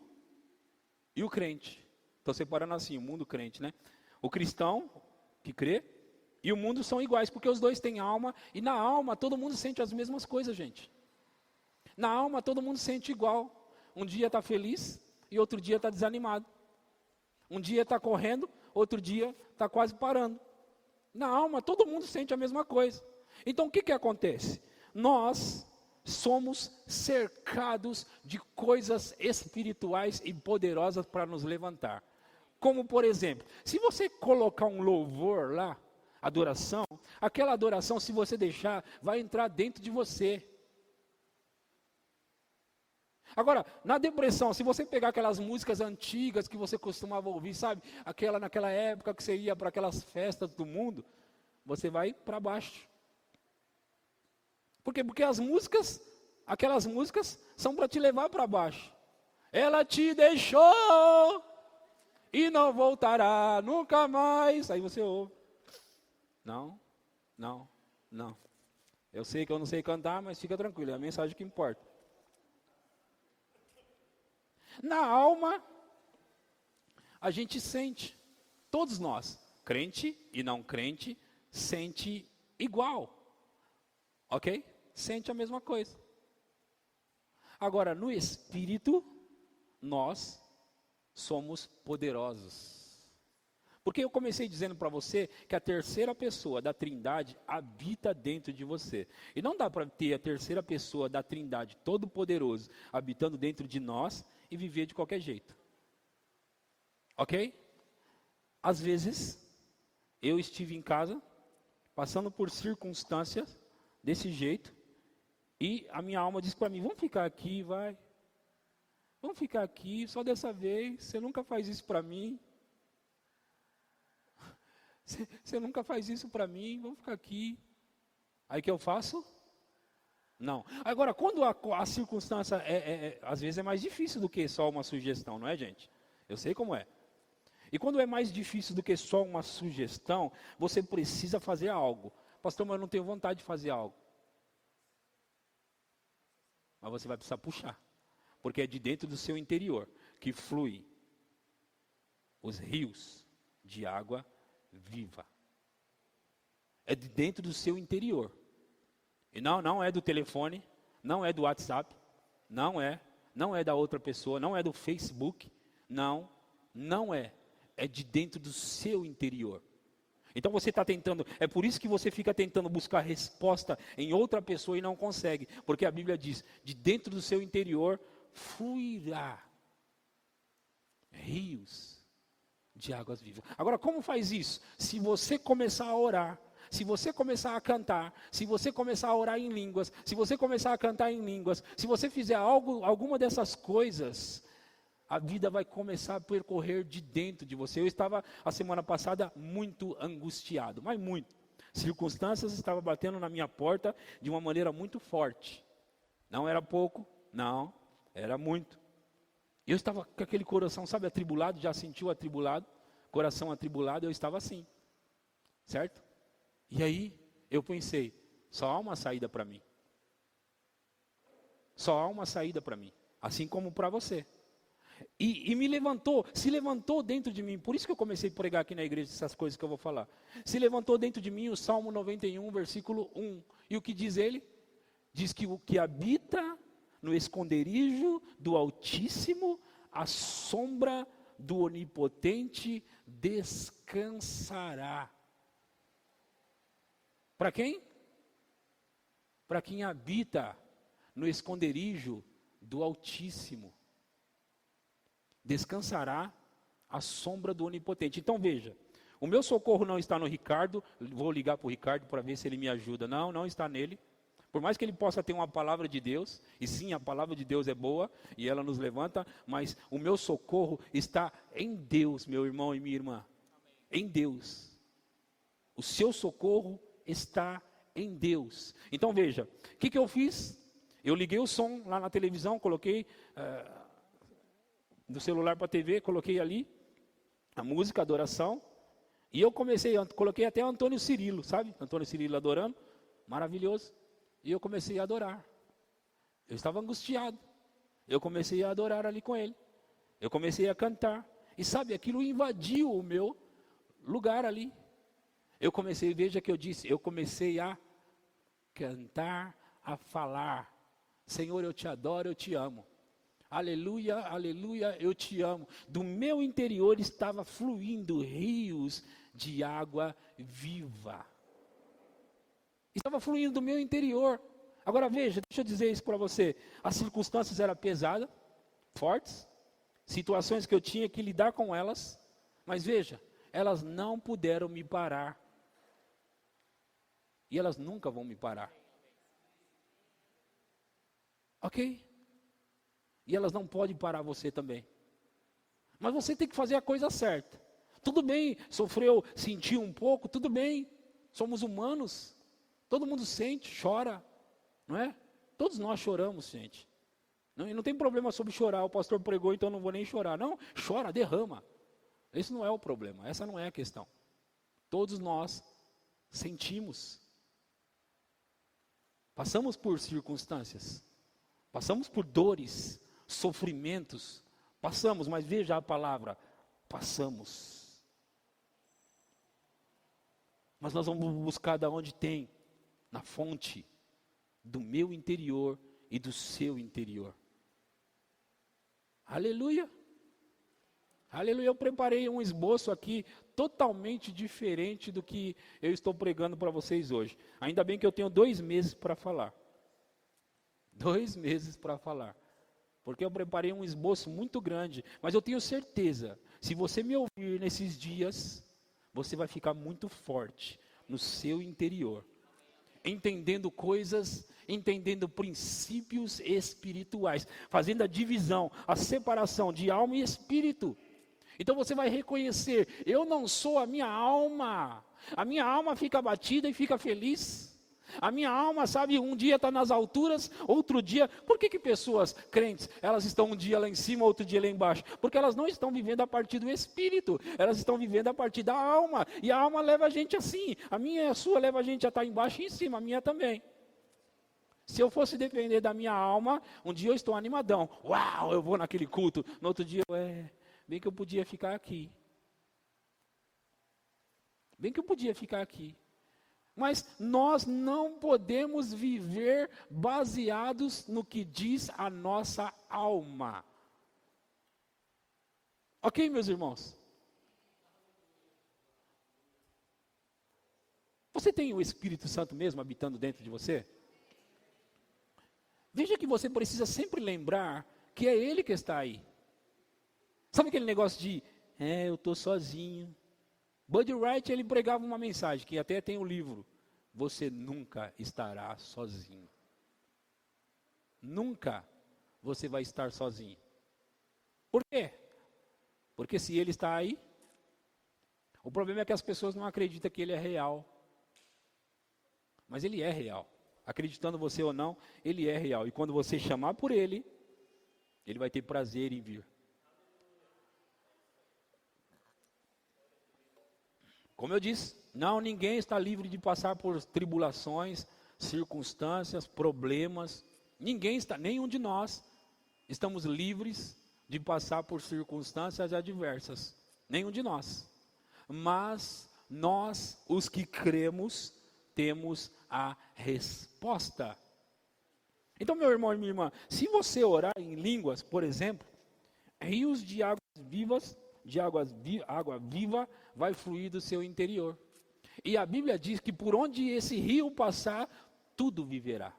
e o crente. Estou separando assim, o mundo e o crente, né? O cristão que crê e o mundo são iguais, porque os dois têm alma. E na alma todo mundo sente as mesmas coisas, gente. Na alma todo mundo sente igual. Um dia está feliz e outro dia está desanimado. Um dia está correndo, outro dia está quase parando. Na alma, todo mundo sente a mesma coisa. Então, o que acontece? Nós somos cercados de coisas espirituais e poderosas para nos levantar. Como, por exemplo, se você colocar um louvor lá, adoração, aquela adoração, se você deixar, vai entrar dentro de você. Agora, na depressão, se você pegar aquelas músicas antigas que você costumava ouvir, sabe? Naquela época que você ia para aquelas festas do mundo, você vai para baixo. Por quê? Porque aquelas músicas são para te levar para baixo. Ela te deixou e não voltará nunca mais. Aí você ouve. Não. Eu sei que eu não sei cantar, mas fica tranquilo, é a mensagem que importa. Na alma, a gente sente, todos nós, crente e não crente, sente igual, ok? Sente a mesma coisa. Agora, no espírito, nós somos poderosos. Porque eu comecei dizendo para você que a terceira pessoa da Trindade habita dentro de você. E não dá para ter a terceira pessoa da Trindade, todo-poderoso, habitando dentro de nós e viver de qualquer jeito. Ok? Às vezes, eu estive em casa, passando por circunstâncias desse jeito, e a minha alma disse para mim, vamos ficar aqui, vai. Vamos ficar aqui, só dessa vez, você nunca faz isso para mim. Você nunca faz isso para mim, vamos ficar aqui. Aí que eu faço? Não. Agora, quando a circunstância às vezes é mais difícil do que só uma sugestão, não é, gente? Eu sei como é. E quando é mais difícil do que só uma sugestão, você precisa fazer algo. Pastor, mas eu não tenho vontade de fazer algo. Mas você vai precisar puxar. Porque é de dentro do seu interior que flui os rios de água viva. É de dentro do seu interior. E não é do telefone, não é do WhatsApp, não é da outra pessoa, não é do Facebook, não é. É de dentro do seu interior. Então você está tentando, é por isso que você fica tentando buscar resposta em outra pessoa e não consegue. Porque a Bíblia diz, de dentro do seu interior fluirá rios de águas vivas. Agora, como faz isso? Se você começar a orar, se você começar a cantar, se você começar a orar em línguas, se você começar a cantar em línguas, se você fizer alguma dessas coisas, a vida vai começar a percorrer de dentro de você. Eu estava, a semana passada, muito angustiado, mas muito. Circunstâncias estavam batendo na minha porta de uma maneira muito forte. Não era pouco, não, era muito. Eu estava com aquele coração, sabe, atribulado, já sentiu atribulado? Coração atribulado, eu estava assim, certo? E aí, eu pensei, só há uma saída para mim. Só há uma saída para mim, assim como para você. E me levantou, se levantou dentro de mim. Por isso que eu comecei a pregar aqui na igreja essas coisas que eu vou falar. Se levantou dentro de mim o Salmo 91, versículo 1. E o que diz ele? Diz que o que habita no esconderijo do Altíssimo, a sombra do Onipotente descansará. Para quem? Para quem habita no esconderijo do Altíssimo. Descansará a sombra do Onipotente. Então veja, o meu socorro não está no Ricardo, vou ligar para o Ricardo para ver se ele me ajuda. Não está nele. Por mais que ele possa ter uma palavra de Deus, e sim, a palavra de Deus é boa, e ela nos levanta, mas o meu socorro está em Deus, meu irmão e minha irmã. Em Deus. O seu socorro está em Deus. Então veja, o que eu fiz? Eu liguei o som lá na televisão, coloquei do celular para a TV, coloquei ali a música, a adoração, e eu coloquei até Antônio Cirilo, sabe? Antônio Cirilo adorando, maravilhoso. E eu comecei a adorar. Eu estava angustiado. Eu comecei a adorar ali com ele. Eu comecei a cantar. E sabe, aquilo invadiu o meu lugar ali. Veja que eu disse, eu comecei a cantar, a falar. Senhor, eu te adoro, eu te amo. Aleluia, aleluia, eu te amo. Do meu interior estava fluindo rios de água viva. Estava fluindo do meu interior. Agora veja, deixa eu dizer isso para você. As circunstâncias eram pesadas, fortes, situações que eu tinha que lidar com elas, mas veja, elas não puderam me parar. E elas nunca vão me parar. Ok? E elas não podem parar você também. Mas você tem que fazer a coisa certa. Tudo bem, sofreu, sentiu um pouco, tudo bem. Somos humanos. Todo mundo sente, chora, não é? Todos nós choramos, gente. E não tem problema sobre chorar, o pastor pregou, então não vou nem chorar. Não, chora, derrama. Esse não é o problema, essa não é a questão. Todos nós sentimos. Passamos por circunstâncias, passamos por dores, sofrimentos, passamos, mas veja a palavra, passamos. Mas nós vamos buscar da onde tem. Na fonte do meu interior e do seu interior. Aleluia. Aleluia. Eu preparei um esboço aqui totalmente diferente do que eu estou pregando para vocês hoje. Ainda bem que eu tenho 2 meses para falar. 2 meses para falar. Porque eu preparei um esboço muito grande. Mas eu tenho certeza, se você me ouvir nesses dias, você vai ficar muito forte no seu interior. Entendendo coisas, entendendo princípios espirituais, fazendo a divisão, a separação de alma e espírito. Então você vai reconhecer, eu não sou a minha alma fica abatida e fica feliz. A minha alma, sabe, um dia está nas alturas, outro dia, por que pessoas crentes, elas estão um dia lá em cima, outro dia lá embaixo? Porque elas não estão vivendo a partir do espírito, elas estão vivendo a partir da alma, e a alma leva a gente assim, a minha e a sua leva a gente a estar embaixo e em cima, a minha também. Se eu fosse depender da minha alma, um dia eu estou animadão, uau, eu vou naquele culto, no outro dia, bem que eu podia ficar aqui. Mas nós não podemos viver baseados no que diz a nossa alma. Ok, meus irmãos? Você tem o Espírito Santo mesmo habitando dentro de você? Veja que você precisa sempre lembrar que é Ele que está aí. Sabe aquele negócio de, eu estou sozinho. Bud Wright, ele pregava uma mensagem, que até tem um livro. Você nunca estará sozinho. Nunca você vai estar sozinho. Por quê? Porque se Ele está aí, o problema é que as pessoas não acreditam que Ele é real. Mas Ele é real. Acreditando você ou não, Ele é real. E quando você chamar por Ele, Ele vai ter prazer em vir. Como eu disse, ninguém está livre de passar por tribulações, circunstâncias, problemas. Nenhum de nós estamos livres de passar por circunstâncias adversas. Nenhum de nós. Mas nós, os que cremos, temos a resposta. Então, meu irmão e minha irmã, se você orar em línguas, por exemplo, rios de águas vivas, água viva, vai fluir do seu interior. E a Bíblia diz que por onde esse rio passar, tudo viverá.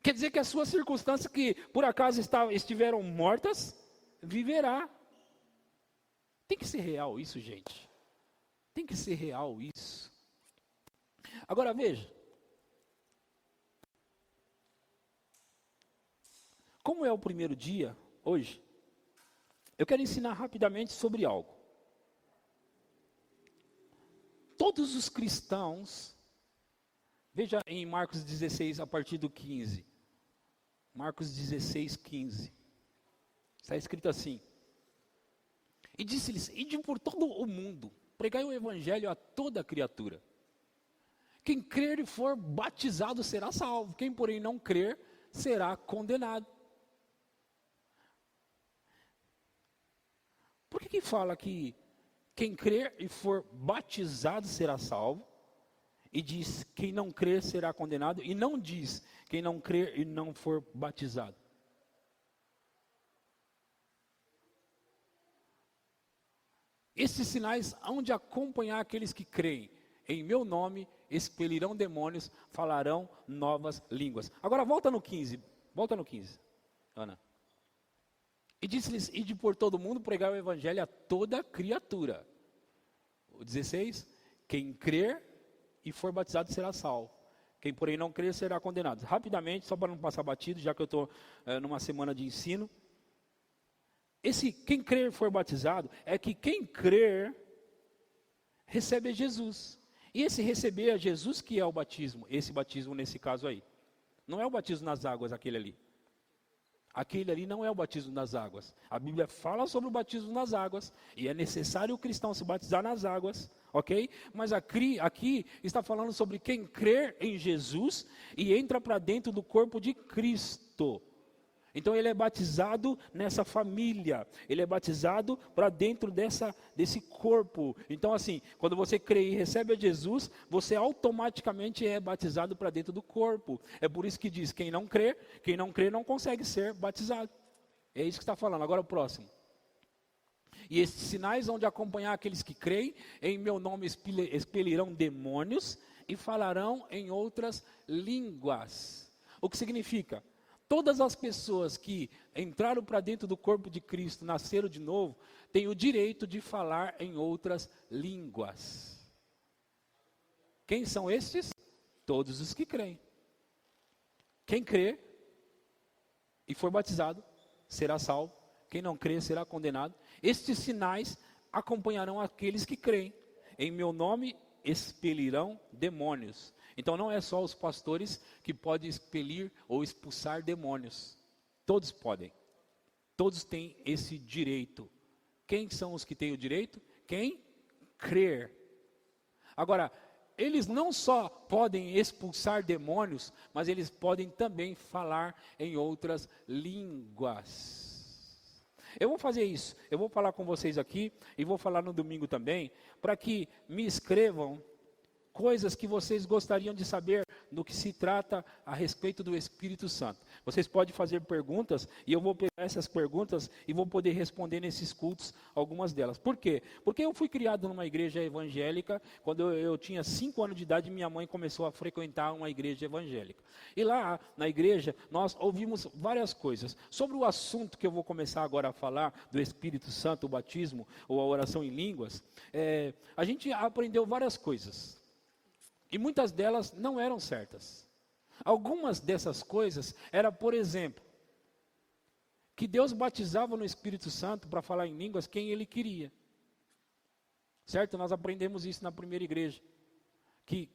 Quer dizer que as suas circunstâncias que por acaso estiveram mortas, viverá. Tem que ser real isso, gente. Tem que ser real isso. Agora veja. Como é o primeiro dia, hoje, eu quero ensinar rapidamente sobre algo. Todos os cristãos, veja em Marcos 16, a partir do 15. Marcos 16, 15. Está escrito assim. E disse-lhes, ide por todo o mundo, pregai o evangelho a toda criatura. Quem crer e for batizado será salvo, quem porém não crer será condenado. Por que fala que quem crer e for batizado será salvo? E diz, quem não crer será condenado, e não diz, quem não crer e não for batizado. Esses sinais hão de acompanhar aqueles que creem. Em meu nome expelirão demônios, falarão novas línguas. Agora volta no 15, Ana. E disse-lhes, ide por todo mundo, pregar o evangelho a toda criatura. O 16, quem crer e for batizado será salvo. Quem porém não crer será condenado. Rapidamente, só para não passar batido, já que eu estou numa semana de ensino. Quem crer e for batizado, é que quem crer, recebe a Jesus. E esse receber a Jesus que é o batismo, esse batismo nesse caso aí. Não é o batismo nas águas, aquele ali. Aquele ali não é o batismo nas águas. A Bíblia fala sobre o batismo nas águas, e é necessário o cristão se batizar nas águas, ok? Mas aqui está falando sobre quem crer em Jesus e entra para dentro do corpo de Cristo. Então ele é batizado nessa família, ele é batizado para dentro desse corpo. Então assim, quando você crê e recebe a Jesus, você automaticamente é batizado para dentro do corpo. É por isso que diz, quem não crê não consegue ser batizado. É isso que está falando. Agora o próximo. E esses sinais vão de acompanhar aqueles que creem, em meu nome expelirão demônios e falarão em outras línguas. O que significa? Todas as pessoas que entraram para dentro do corpo de Cristo, nasceram de novo, têm o direito de falar em outras línguas. Quem são estes? Todos os que creem. Quem crê e for batizado, será salvo. Quem não crê, será condenado. Estes sinais acompanharão aqueles que creem. Em meu nome expelirão demônios. Então não é só os pastores que podem expelir ou expulsar demônios. Todos podem. Todos têm esse direito. Quem são os que têm o direito? Quem crer. Agora, eles não só podem expulsar demônios, mas eles podem também falar em outras línguas. Eu vou fazer isso. Eu vou falar com vocês aqui e vou falar no domingo também, para que me escrevam coisas que vocês gostariam de saber no que se trata a respeito do Espírito Santo. Vocês podem fazer perguntas e eu vou pegar essas perguntas e vou poder responder nesses cultos algumas delas. Por quê? Porque eu fui criado numa igreja evangélica. Quando eu tinha 5 anos de idade, minha mãe começou a frequentar uma igreja evangélica. E lá na igreja nós ouvimos várias coisas. Sobre o assunto que eu vou começar agora a falar, do Espírito Santo, o batismo ou a oração em línguas, a gente aprendeu várias coisas. E muitas delas não eram certas. Algumas dessas coisas era, por exemplo, que Deus batizava no Espírito Santo para falar em línguas quem Ele queria. Certo? Nós aprendemos isso na primeira igreja. Que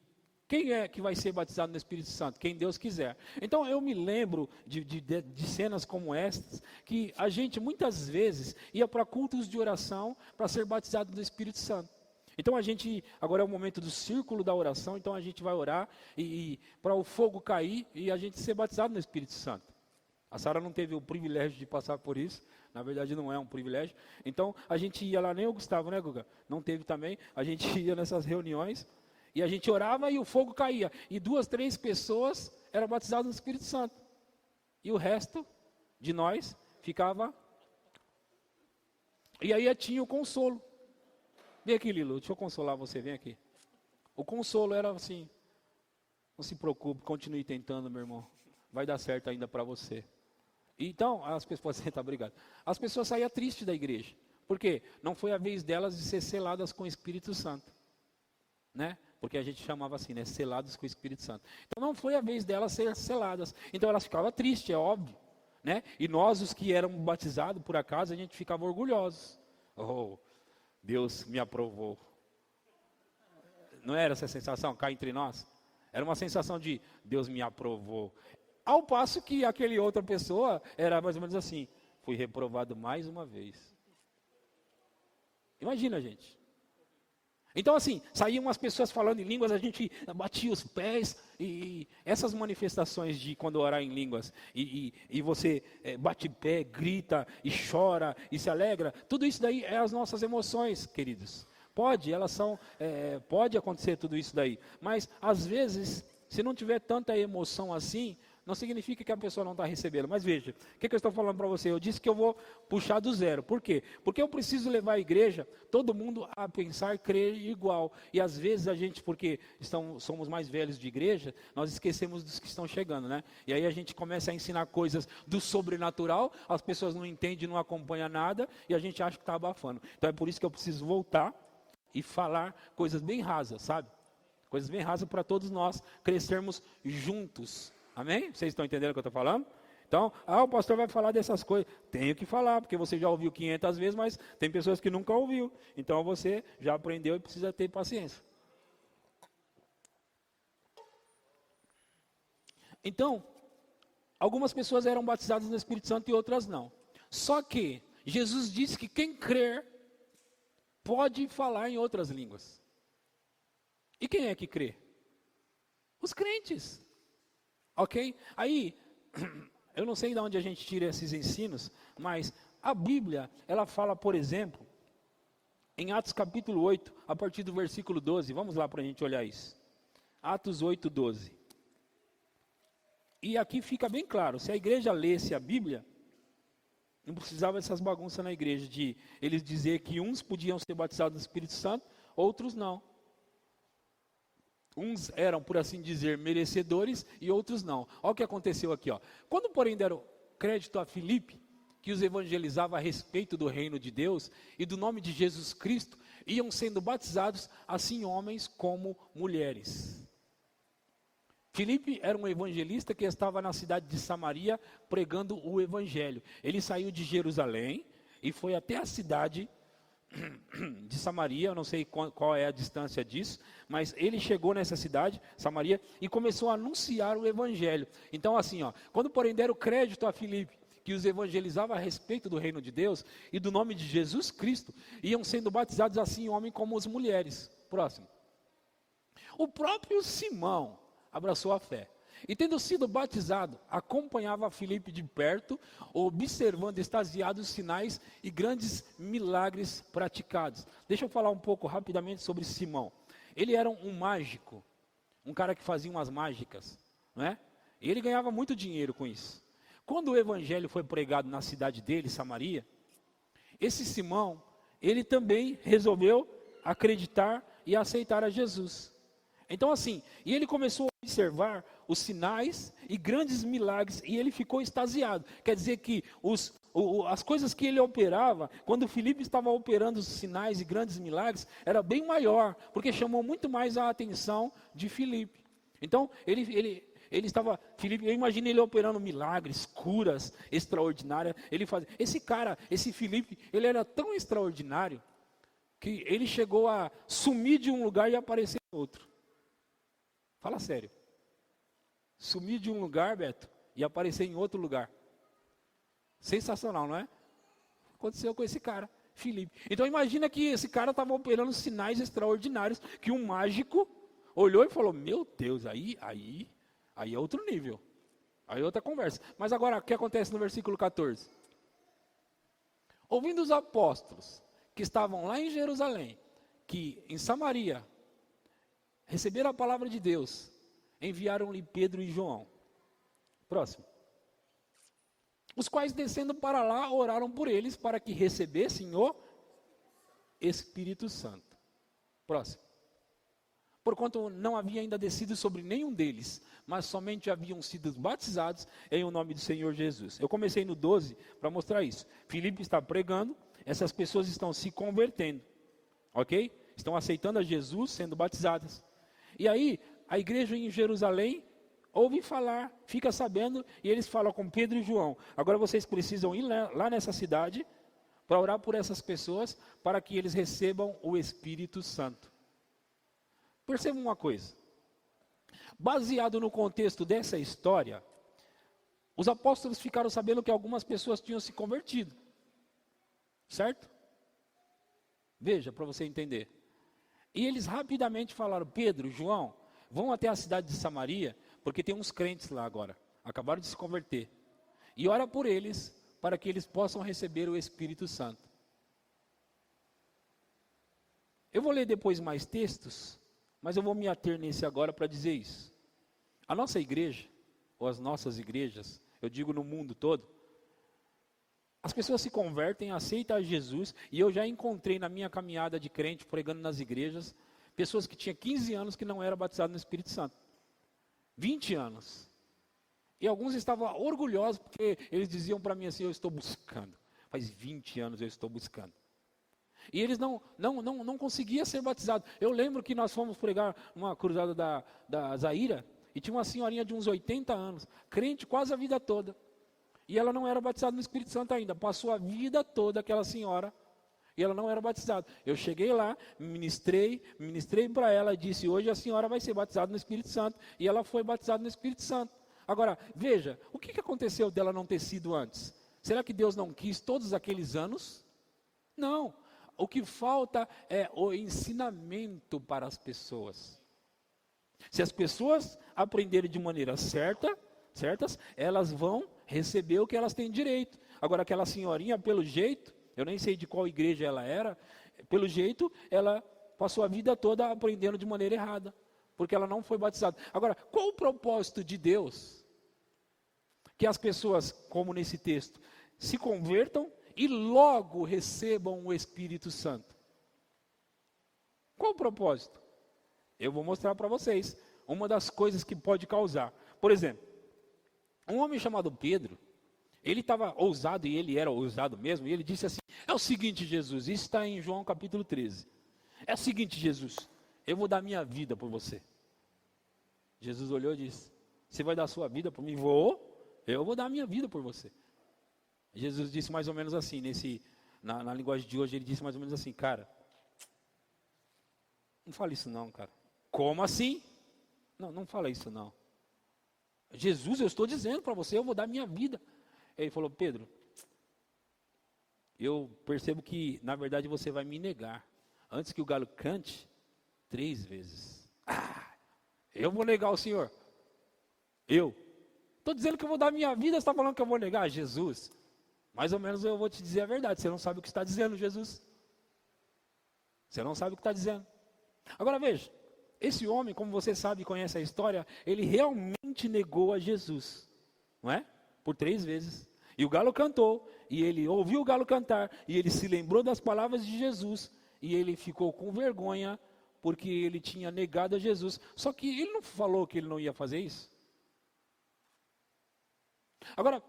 quem é que vai ser batizado no Espírito Santo? Quem Deus quiser. Então eu me lembro de cenas como estas, que a gente muitas vezes ia para cultos de oração para ser batizado no Espírito Santo. Então agora é o momento do círculo da oração, então a gente vai orar e para o fogo cair e a gente ser batizado no Espírito Santo. A Sara não teve o privilégio de passar por isso. Na verdade, não é um privilégio. Então, a gente ia lá, nem o Gustavo, né, Guga? Não teve também. A gente ia nessas reuniões e a gente orava e o fogo caía. E 2, 3 pessoas eram batizadas no Espírito Santo. E o resto de nós ficava... E aí tinha o consolo. Vem aqui, Lilo, deixa eu consolar você, vem aqui. O consolo era assim: não se preocupe, continue tentando, meu irmão. Vai dar certo ainda para você. Então, as pessoas, tá, obrigado. As pessoas saíam tristes da igreja. Por quê? Não foi a vez delas de ser seladas com o Espírito Santo. Né? Porque a gente chamava assim, né? Selados com o Espírito Santo. Então, não foi a vez delas ser seladas. Então, elas ficavam tristes, é óbvio. Né? E nós, os que éramos batizados, por acaso, a gente ficava orgulhosos. Oh, Deus me aprovou. Não era essa sensação cá entre nós? Era uma sensação de Deus me aprovou. Ao passo que aquele outra pessoa era mais ou menos assim: fui reprovado mais uma vez. Imagina, gente. Então assim, saíam as pessoas falando em línguas, a gente batia os pés, e essas manifestações de quando orar em línguas, e você bate pé, grita, e chora, e se alegra, tudo isso daí é as nossas emoções, queridos. Pode acontecer tudo isso daí, mas às vezes, se não tiver tanta emoção assim, não significa que a pessoa não está recebendo. Mas veja, o que eu estou falando para você? Eu disse que eu vou puxar do zero. Por quê? Porque eu preciso levar a igreja, todo mundo a pensar, crer igual. E às vezes a gente, porque somos mais velhos de igreja, nós esquecemos dos que estão chegando, né? E aí a gente começa a ensinar coisas do sobrenatural, as pessoas não entendem, não acompanham nada, e a gente acha que está abafando. Então é por isso que eu preciso voltar e falar coisas bem rasas, sabe? Coisas bem rasas para todos nós crescermos juntos. Amém? Vocês estão entendendo o que eu estou falando? Então, o pastor vai falar dessas coisas. Tenho que falar, porque você já ouviu 500 vezes, mas tem pessoas que nunca ouviu. Então, você já aprendeu e precisa ter paciência. Então, algumas pessoas eram batizadas no Espírito Santo e outras não. Só que Jesus disse que quem crer pode falar em outras línguas. E quem é que crê? Os crentes. Ok? Aí, eu não sei de onde a gente tira esses ensinos, mas a Bíblia, ela fala, por exemplo, em Atos capítulo 8, a partir do versículo 12, vamos lá para a gente olhar isso. Atos 8, 12. E aqui fica bem claro, se a igreja lesse a Bíblia, não precisava dessas bagunças na igreja, de eles dizer que uns podiam ser batizados no Espírito Santo, outros não. Uns eram, por assim dizer, merecedores e outros não. Olha o que aconteceu aqui. Quando, porém, deram crédito a Filipe, que os evangelizava a respeito do reino de Deus e do nome de Jesus Cristo, iam sendo batizados, assim homens como mulheres. Filipe era um evangelista que estava na cidade de Samaria pregando o evangelho. Ele saiu de Jerusalém e foi até a cidade de Samaria, eu não sei qual é a distância disso, mas ele chegou nessa cidade, Samaria, e começou a anunciar o evangelho. Então assim, quando porém deram crédito a Filipe, que os evangelizava a respeito do reino de Deus e do nome de Jesus Cristo, iam sendo batizados assim homens como as mulheres. Próximo. O próprio Simão abraçou a fé. E tendo sido batizado, acompanhava Filipe de perto, observando extasiados sinais e grandes milagres praticados. Deixa eu falar um pouco rapidamente sobre Simão. Ele era um mágico, um cara que fazia umas mágicas, não é? E ele ganhava muito dinheiro com isso. Quando o evangelho foi pregado na cidade dele, Samaria, esse Simão, ele também resolveu acreditar e aceitar a Jesus. Então assim, e ele começou a observar os sinais e grandes milagres, e ele ficou extasiado. Quer dizer que as coisas que ele operava, quando Filipe estava operando os sinais e grandes milagres, era bem maior, porque chamou muito mais a atenção de Filipe. Então, ele Filipe, eu imagino ele operando milagres, curas extraordinárias. Esse Filipe, ele era tão extraordinário, que ele chegou a sumir de um lugar e aparecer em outro. Fala sério. Sumir de um lugar, Beto, e aparecer em outro lugar. Sensacional, não é? Aconteceu com esse cara, Filipe. Então imagina que esse cara estava operando sinais extraordinários, que um mágico olhou e falou, meu Deus, aí é outro nível. Aí outra conversa. Mas agora, o que acontece no versículo 14? Ouvindo os apóstolos que estavam lá em Jerusalém, que em Samaria receberam a palavra de Deus, enviaram-lhe Pedro e João. Próximo. Os quais, descendo para lá, oraram por eles para que recebessem o Espírito Santo. Próximo. Porquanto não havia ainda descido sobre nenhum deles, mas somente haviam sido batizados em o nome do Senhor Jesus. Eu comecei no 12 para mostrar isso. Filipe está pregando, essas pessoas estão se convertendo, ok? Estão aceitando a Jesus, sendo batizadas. E aí, a igreja em Jerusalém ouve falar, fica sabendo, e eles falam com Pedro e João. Agora vocês precisam ir lá nessa cidade para orar por essas pessoas, para que eles recebam o Espírito Santo. Perceba uma coisa. Baseado no contexto dessa história, os apóstolos ficaram sabendo que algumas pessoas tinham se convertido. Certo? Veja, para você entender. E eles rapidamente falaram: Pedro, João, vão até a cidade de Samaria, porque tem uns crentes lá agora, acabaram de se converter. E ora por eles, para que eles possam receber o Espírito Santo. Eu vou ler depois mais textos, mas eu vou me ater nesse agora para dizer isso. A nossa igreja, ou as nossas igrejas, eu digo no mundo todo, as pessoas se convertem, aceitam a Jesus, e eu já encontrei na minha caminhada de crente, pregando nas igrejas, pessoas que tinham 15 anos que não eram batizadas no Espírito Santo. 20 anos. E alguns estavam orgulhosos, porque eles diziam para mim assim: eu estou buscando. Faz 20 anos eu estou buscando. E eles não conseguiam ser batizados. Eu lembro que nós fomos pregar uma cruzada da Zaira, e tinha uma senhorinha de uns 80 anos, crente quase a vida toda. E ela não era batizada no Espírito Santo ainda. Passou a vida toda aquela senhora, e ela não era batizada. Eu cheguei lá, ministrei para ela, disse: hoje a senhora vai ser batizada no Espírito Santo. E ela foi batizada no Espírito Santo. Agora, veja, o que aconteceu dela não ter sido antes? Será que Deus não quis todos aqueles anos? Não. O que falta é o ensinamento para as pessoas. Se as pessoas aprenderem de maneira certas, elas vão receber o que elas têm direito. Agora, aquela senhorinha, pelo jeito, eu nem sei de qual igreja ela era, pelo jeito, ela passou a vida toda aprendendo de maneira errada, porque ela não foi batizada. Agora, qual o propósito de Deus? Que as pessoas, como nesse texto, se convertam e logo recebam o Espírito Santo. Qual o propósito? Eu vou mostrar para vocês uma das coisas que pode causar. Por exemplo, um homem chamado Pedro, ele estava ousado, e ele era ousado mesmo, e ele disse assim: é o seguinte, Jesus, isso está em João capítulo 13. É o seguinte, Jesus, eu vou dar minha vida por você. Jesus olhou e disse: você vai dar a sua vida por mim? Eu vou dar a minha vida por você. Jesus disse mais ou menos assim, na linguagem de hoje, ele disse mais ou menos assim: cara, não fala isso não, cara. Como assim? Não fala isso não. Jesus, eu estou dizendo para você, eu vou dar minha vida. Ele falou: Pedro, eu percebo que na verdade você vai me negar antes que o galo cante 3 vezes. Eu vou negar o Senhor. Eu estou dizendo que eu vou dar minha vida, você está falando que eu vou negar? Jesus, mais ou menos eu vou te dizer a verdade. Você não sabe o que está dizendo, Jesus. Você não sabe o que está dizendo. Agora veja, esse homem, como você sabe e conhece a história, ele realmente negou a Jesus, não é? Por 3 vezes. E o galo cantou, e ele ouviu o galo cantar, e ele se lembrou das palavras de Jesus, e ele ficou com vergonha, porque ele tinha negado a Jesus. Só que ele não falou que ele não ia fazer isso. Agora,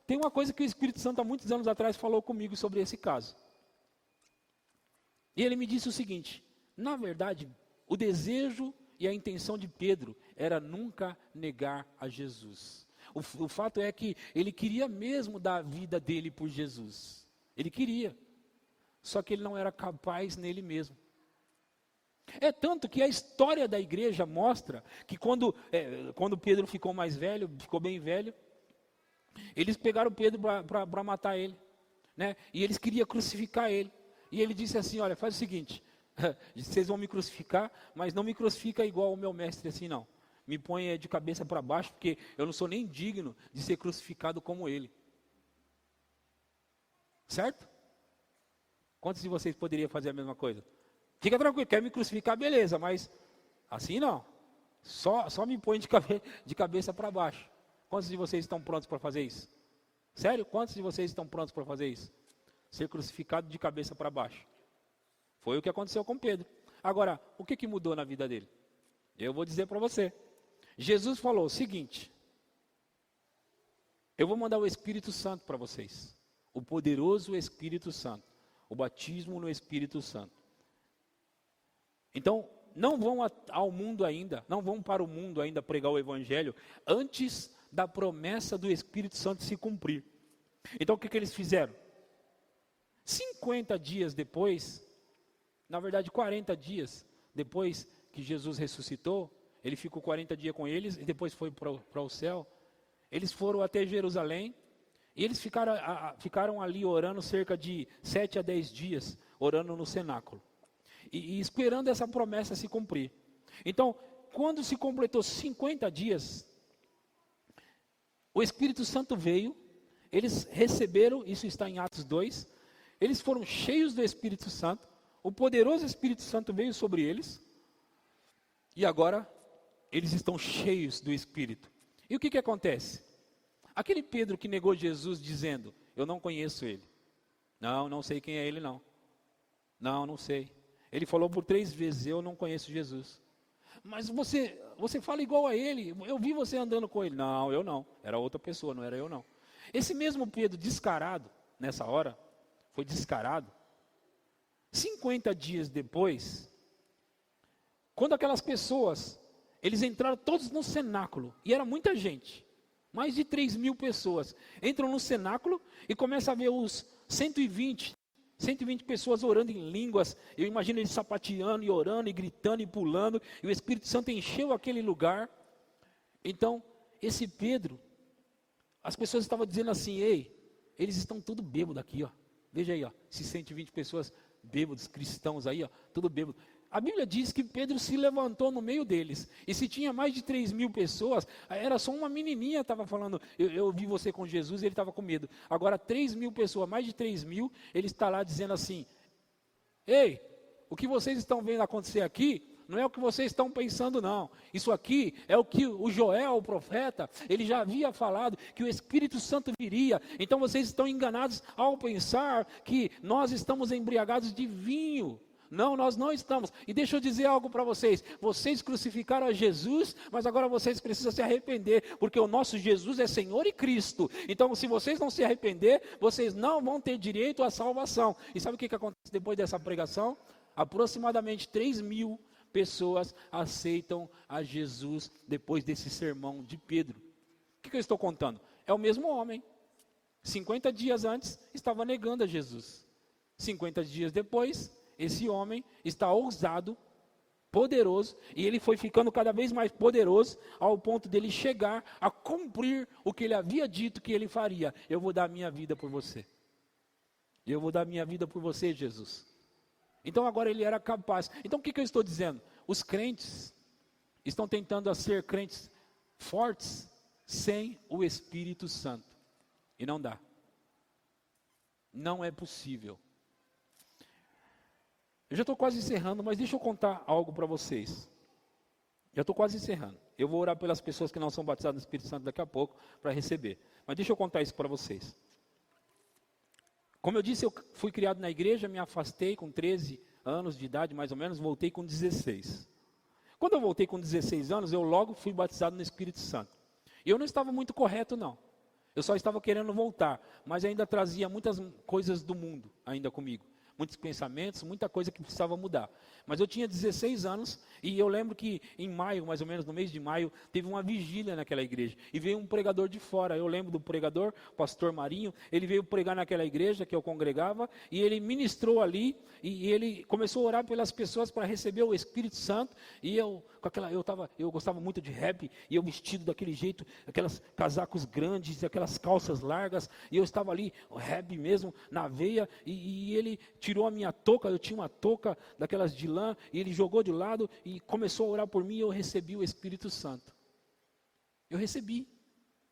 tem uma coisa que o Espírito Santo há muitos anos atrás falou comigo sobre esse caso. E ele me disse o seguinte: na verdade, o desejo e a intenção de Pedro era nunca negar a Jesus. O fato é que ele queria mesmo dar a vida dele por Jesus. Ele queria. Só que ele não era capaz nele mesmo. É tanto que a história da igreja mostra que quando Pedro ficou mais velho, ficou bem velho, eles pegaram Pedro para matar ele, né? E eles queriam crucificar ele. E ele disse assim: olha, faz o seguinte, vocês vão me crucificar, mas não me crucifica igual o meu mestre assim não. me põe de cabeça para baixo, porque eu não sou nem digno de ser crucificado como ele. Certo? Quantos de vocês poderiam fazer a mesma coisa? Fica tranquilo, quer me crucificar, beleza, mas assim não. Só me põe de cabeça para baixo. Quantos de vocês estão prontos para fazer isso? Sério? Quantos de vocês estão prontos para fazer isso? Ser crucificado de cabeça para baixo. Foi o que aconteceu com Pedro. Agora, o que mudou na vida dele? Eu vou dizer para você. Jesus falou o seguinte: eu vou mandar o Espírito Santo para vocês. O poderoso Espírito Santo. O batismo no Espírito Santo. Então, não vão ao mundo ainda, não vão para o mundo ainda pregar o Evangelho antes da promessa do Espírito Santo se cumprir. Então, o que eles fizeram? 50 dias depois, na verdade 40 dias depois que Jesus ressuscitou, ele ficou 40 dias com eles e depois foi para o céu. Eles foram até Jerusalém e eles ficaram ali orando cerca de 7 a 10 dias, orando no cenáculo. E esperando essa promessa se cumprir. Então, quando se completou 50 dias, o Espírito Santo veio, eles receberam, isso está em Atos 2, eles foram cheios do Espírito Santo, o poderoso Espírito Santo veio sobre eles, e agora eles estão cheios do Espírito. E o que acontece? Aquele Pedro que negou Jesus dizendo, eu não conheço ele. Não sei quem é ele não. Não sei. Ele falou por 3 vezes, eu não conheço Jesus. Mas você fala igual a ele, eu vi você andando com ele. Não, eu não, era outra pessoa, não era eu não. Esse mesmo Pedro descarado, nessa hora, foi descarado. 50 dias depois, quando aquelas pessoas, eles entraram todos no cenáculo, e era muita gente, mais de 3.000 pessoas, entram no cenáculo e começa a ver os 120 pessoas orando em línguas. Eu imagino eles sapateando e orando e gritando e pulando, e o Espírito Santo encheu aquele lugar. Então, esse Pedro, as pessoas estavam dizendo assim, ei, eles estão tudo bêbados aqui, ó. Veja aí, ó, esses 120 pessoas bêbados, cristãos aí, ó, tudo bêbado. A Bíblia diz que Pedro se levantou no meio deles, e se tinha mais de 3.000 pessoas, era só uma menininha estava falando, eu vi você com Jesus, e ele estava com medo. Agora 3.000 pessoas, mais de 3.000, ele está lá dizendo assim, ei, o que vocês estão vendo acontecer aqui, não é o que vocês estão pensando não, isso aqui é o que o Joel, o profeta, ele já havia falado, que o Espírito Santo viria, então vocês estão enganados ao pensar que nós estamos embriagados de vinho. Não, nós não estamos. E deixa eu dizer algo para vocês. Vocês crucificaram a Jesus, mas agora vocês precisam se arrepender, porque o nosso Jesus é Senhor e Cristo. Então, se vocês não se arrepender, vocês não vão ter direito à salvação. E sabe o que acontece depois dessa pregação? Aproximadamente 3.000 pessoas aceitam a Jesus depois desse sermão de Pedro. O que eu estou contando? É o mesmo homem. 50 dias antes, estava negando a Jesus. 50 dias depois, esse homem está ousado, poderoso, e ele foi ficando cada vez mais poderoso, ao ponto dele chegar a cumprir o que ele havia dito que ele faria. Eu vou dar a minha vida por você. Eu vou dar a minha vida por você, Jesus. Então agora ele era capaz. Então o que eu estou dizendo? Os crentes estão tentando ser crentes fortes sem o Espírito Santo. E não dá. Não é possível. Eu já estou quase encerrando, mas deixa eu contar algo para vocês. Já estou quase encerrando. Eu vou orar pelas pessoas que não são batizadas no Espírito Santo daqui a pouco, para receber. Mas deixa eu contar isso para vocês. Como eu disse, eu fui criado na igreja, me afastei com 13 anos de idade, mais ou menos, voltei com 16. Quando eu voltei com 16 anos, eu logo fui batizado no Espírito Santo. E eu não estava muito correto, não. Eu só estava querendo voltar, mas ainda trazia muitas coisas do mundo ainda comigo. Muitos pensamentos, muita coisa que precisava mudar. Mas eu tinha 16 anos e eu lembro que em maio, mais ou menos no mês de maio, teve uma vigília naquela igreja. E veio um pregador de fora. Eu lembro do pregador, pastor Marinho, ele veio pregar naquela igreja que eu congregava e ele ministrou ali e ele começou a orar pelas pessoas para receber o Espírito Santo. E eu gostava muito de rap e eu vestido daquele jeito, aquelas casacos grandes, aquelas calças largas, e eu estava ali, o rap mesmo, na veia, e ele tirou a minha touca, eu tinha uma touca daquelas de lã, e ele jogou de lado e começou a orar por mim e eu recebi o Espírito Santo. Eu recebi.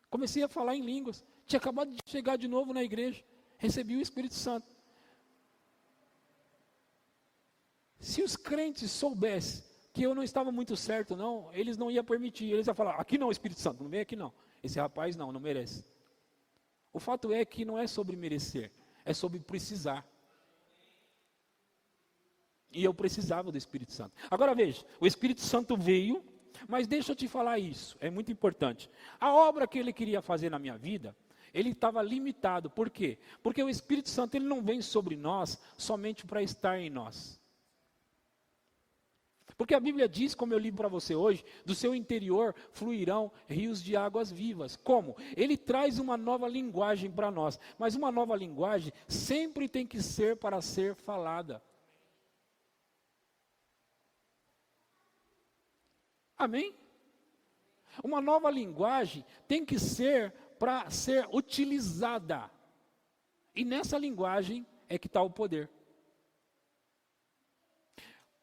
Comecei a falar em línguas. Tinha acabado de chegar de novo na igreja. Recebi o Espírito Santo. Se os crentes soubessem que eu não estava muito certo, não, eles não iam permitir. Eles iam falar, aqui não, Espírito Santo, não vem aqui não. Esse rapaz não merece. O fato é que não é sobre merecer, é sobre precisar. E eu precisava do Espírito Santo. Agora veja, o Espírito Santo veio, mas deixa eu te falar isso, é muito importante. A obra que ele queria fazer na minha vida, ele estava limitado. Por quê? Porque o Espírito Santo ele não vem sobre nós somente para estar em nós. Porque a Bíblia diz, como eu li para você hoje, do seu interior fluirão rios de águas vivas. Como? Ele traz uma nova linguagem para nós. Mas uma nova linguagem sempre tem que ser para ser falada. Amém? Uma nova linguagem tem que ser para ser utilizada. E nessa linguagem é que está o poder.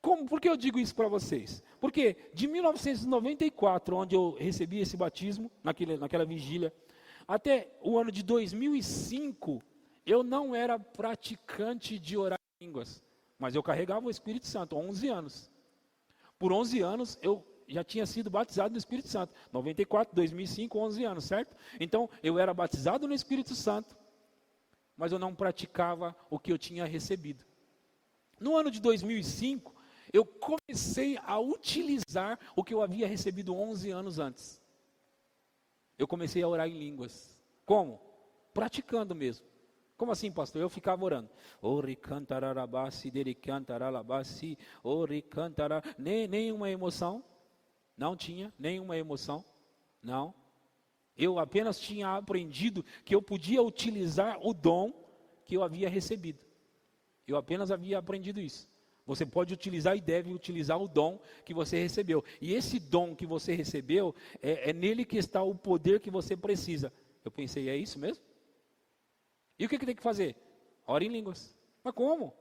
Como? Por que eu digo isso para vocês? Porque de 1994, onde eu recebi esse batismo, naquela vigília, até o ano de 2005, eu não era praticante de orar em línguas, mas eu carregava o Espírito Santo, 11 anos. Por 11 anos, eu já tinha sido batizado no Espírito Santo. 94, 2005, 11 anos, certo? Então, eu era batizado no Espírito Santo, mas eu não praticava o que eu tinha recebido. No ano de 2005, eu comecei a utilizar o que eu havia recebido 11 anos antes. Eu comecei a orar em línguas. Como? Praticando mesmo. Como assim, pastor? Eu ficava orando. Nenhuma emoção. Não tinha nenhuma emoção. Não. Eu apenas tinha aprendido que eu podia utilizar o dom que eu havia recebido. Eu apenas havia aprendido isso. Você pode utilizar e deve utilizar o dom que você recebeu. E esse dom que você recebeu, é nele que está o poder que você precisa. Eu pensei, é isso mesmo? E o que tem que fazer? Ora em línguas. Mas como?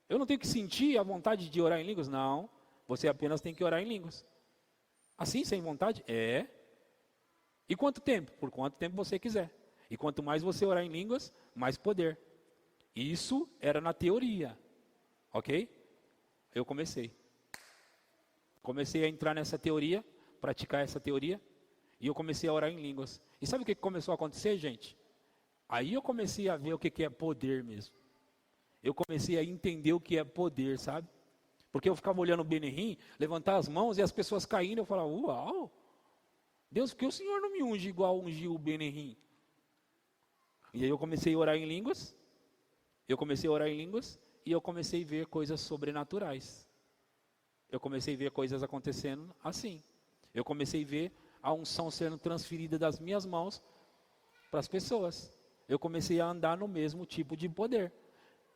Eu não tenho que sentir a vontade de orar em línguas? Não, você apenas tem que orar em línguas. Assim, sem vontade? É. E quanto tempo? Por quanto tempo você quiser. E quanto mais você orar em línguas, mais poder. Isso era na teoria. Ok? Eu comecei a entrar nessa teoria, praticar essa teoria, e eu comecei a orar em línguas. E sabe o que começou a acontecer, gente? Aí eu comecei a ver o que é poder mesmo. Eu comecei a entender o que é poder, sabe? Porque eu ficava olhando o Benihim, levantar as mãos e as pessoas caindo, eu falava, uau! Deus, por que o Senhor não me unge igual ungiu o Benihim? E aí eu comecei a orar em línguas, e eu comecei a ver coisas sobrenaturais. Eu comecei a ver coisas acontecendo assim. Eu comecei a ver a unção sendo transferida das minhas mãos para as pessoas. Eu comecei a andar no mesmo tipo de poder.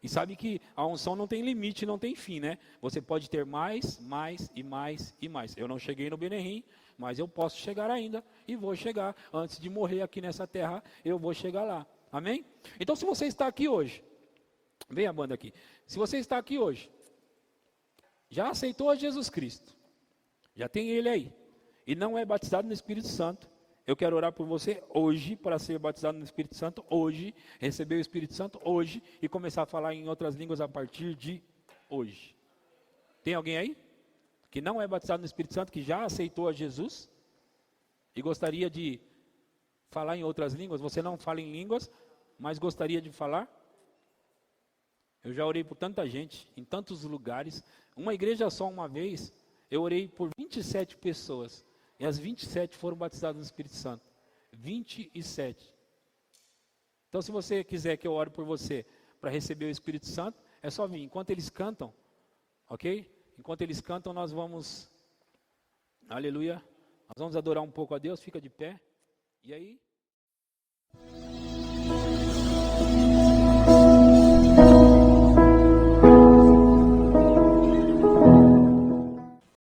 E sabe que a unção não tem limite, não tem fim, né? Você pode ter mais, mais e mais e mais. Eu não cheguei no Benihim, mas eu posso chegar ainda e vou chegar. Antes de morrer aqui nessa terra, eu vou chegar lá. Amém? Então, se você está aqui hoje, vem a banda aqui. Se você está aqui hoje, já aceitou a Jesus Cristo, já tem Ele aí, e não é batizado no Espírito Santo, eu quero orar por você hoje, para ser batizado no Espírito Santo hoje, receber o Espírito Santo hoje, e começar a falar em outras línguas a partir de hoje. Tem alguém aí? Que não é batizado no Espírito Santo, que já aceitou a Jesus, e gostaria de falar em outras línguas? Você não fala em línguas, mas gostaria de falar? Eu já orei por tanta gente, em tantos lugares. Uma igreja só uma vez, eu orei por 27 pessoas. E as 27 foram batizadas no Espírito Santo. 27. Então, se você quiser que eu ore por você para receber o Espírito Santo, é só vir. Enquanto eles cantam, ok? Enquanto eles cantam, nós vamos, aleluia, nós vamos adorar um pouco a Deus, fica de pé. E aí...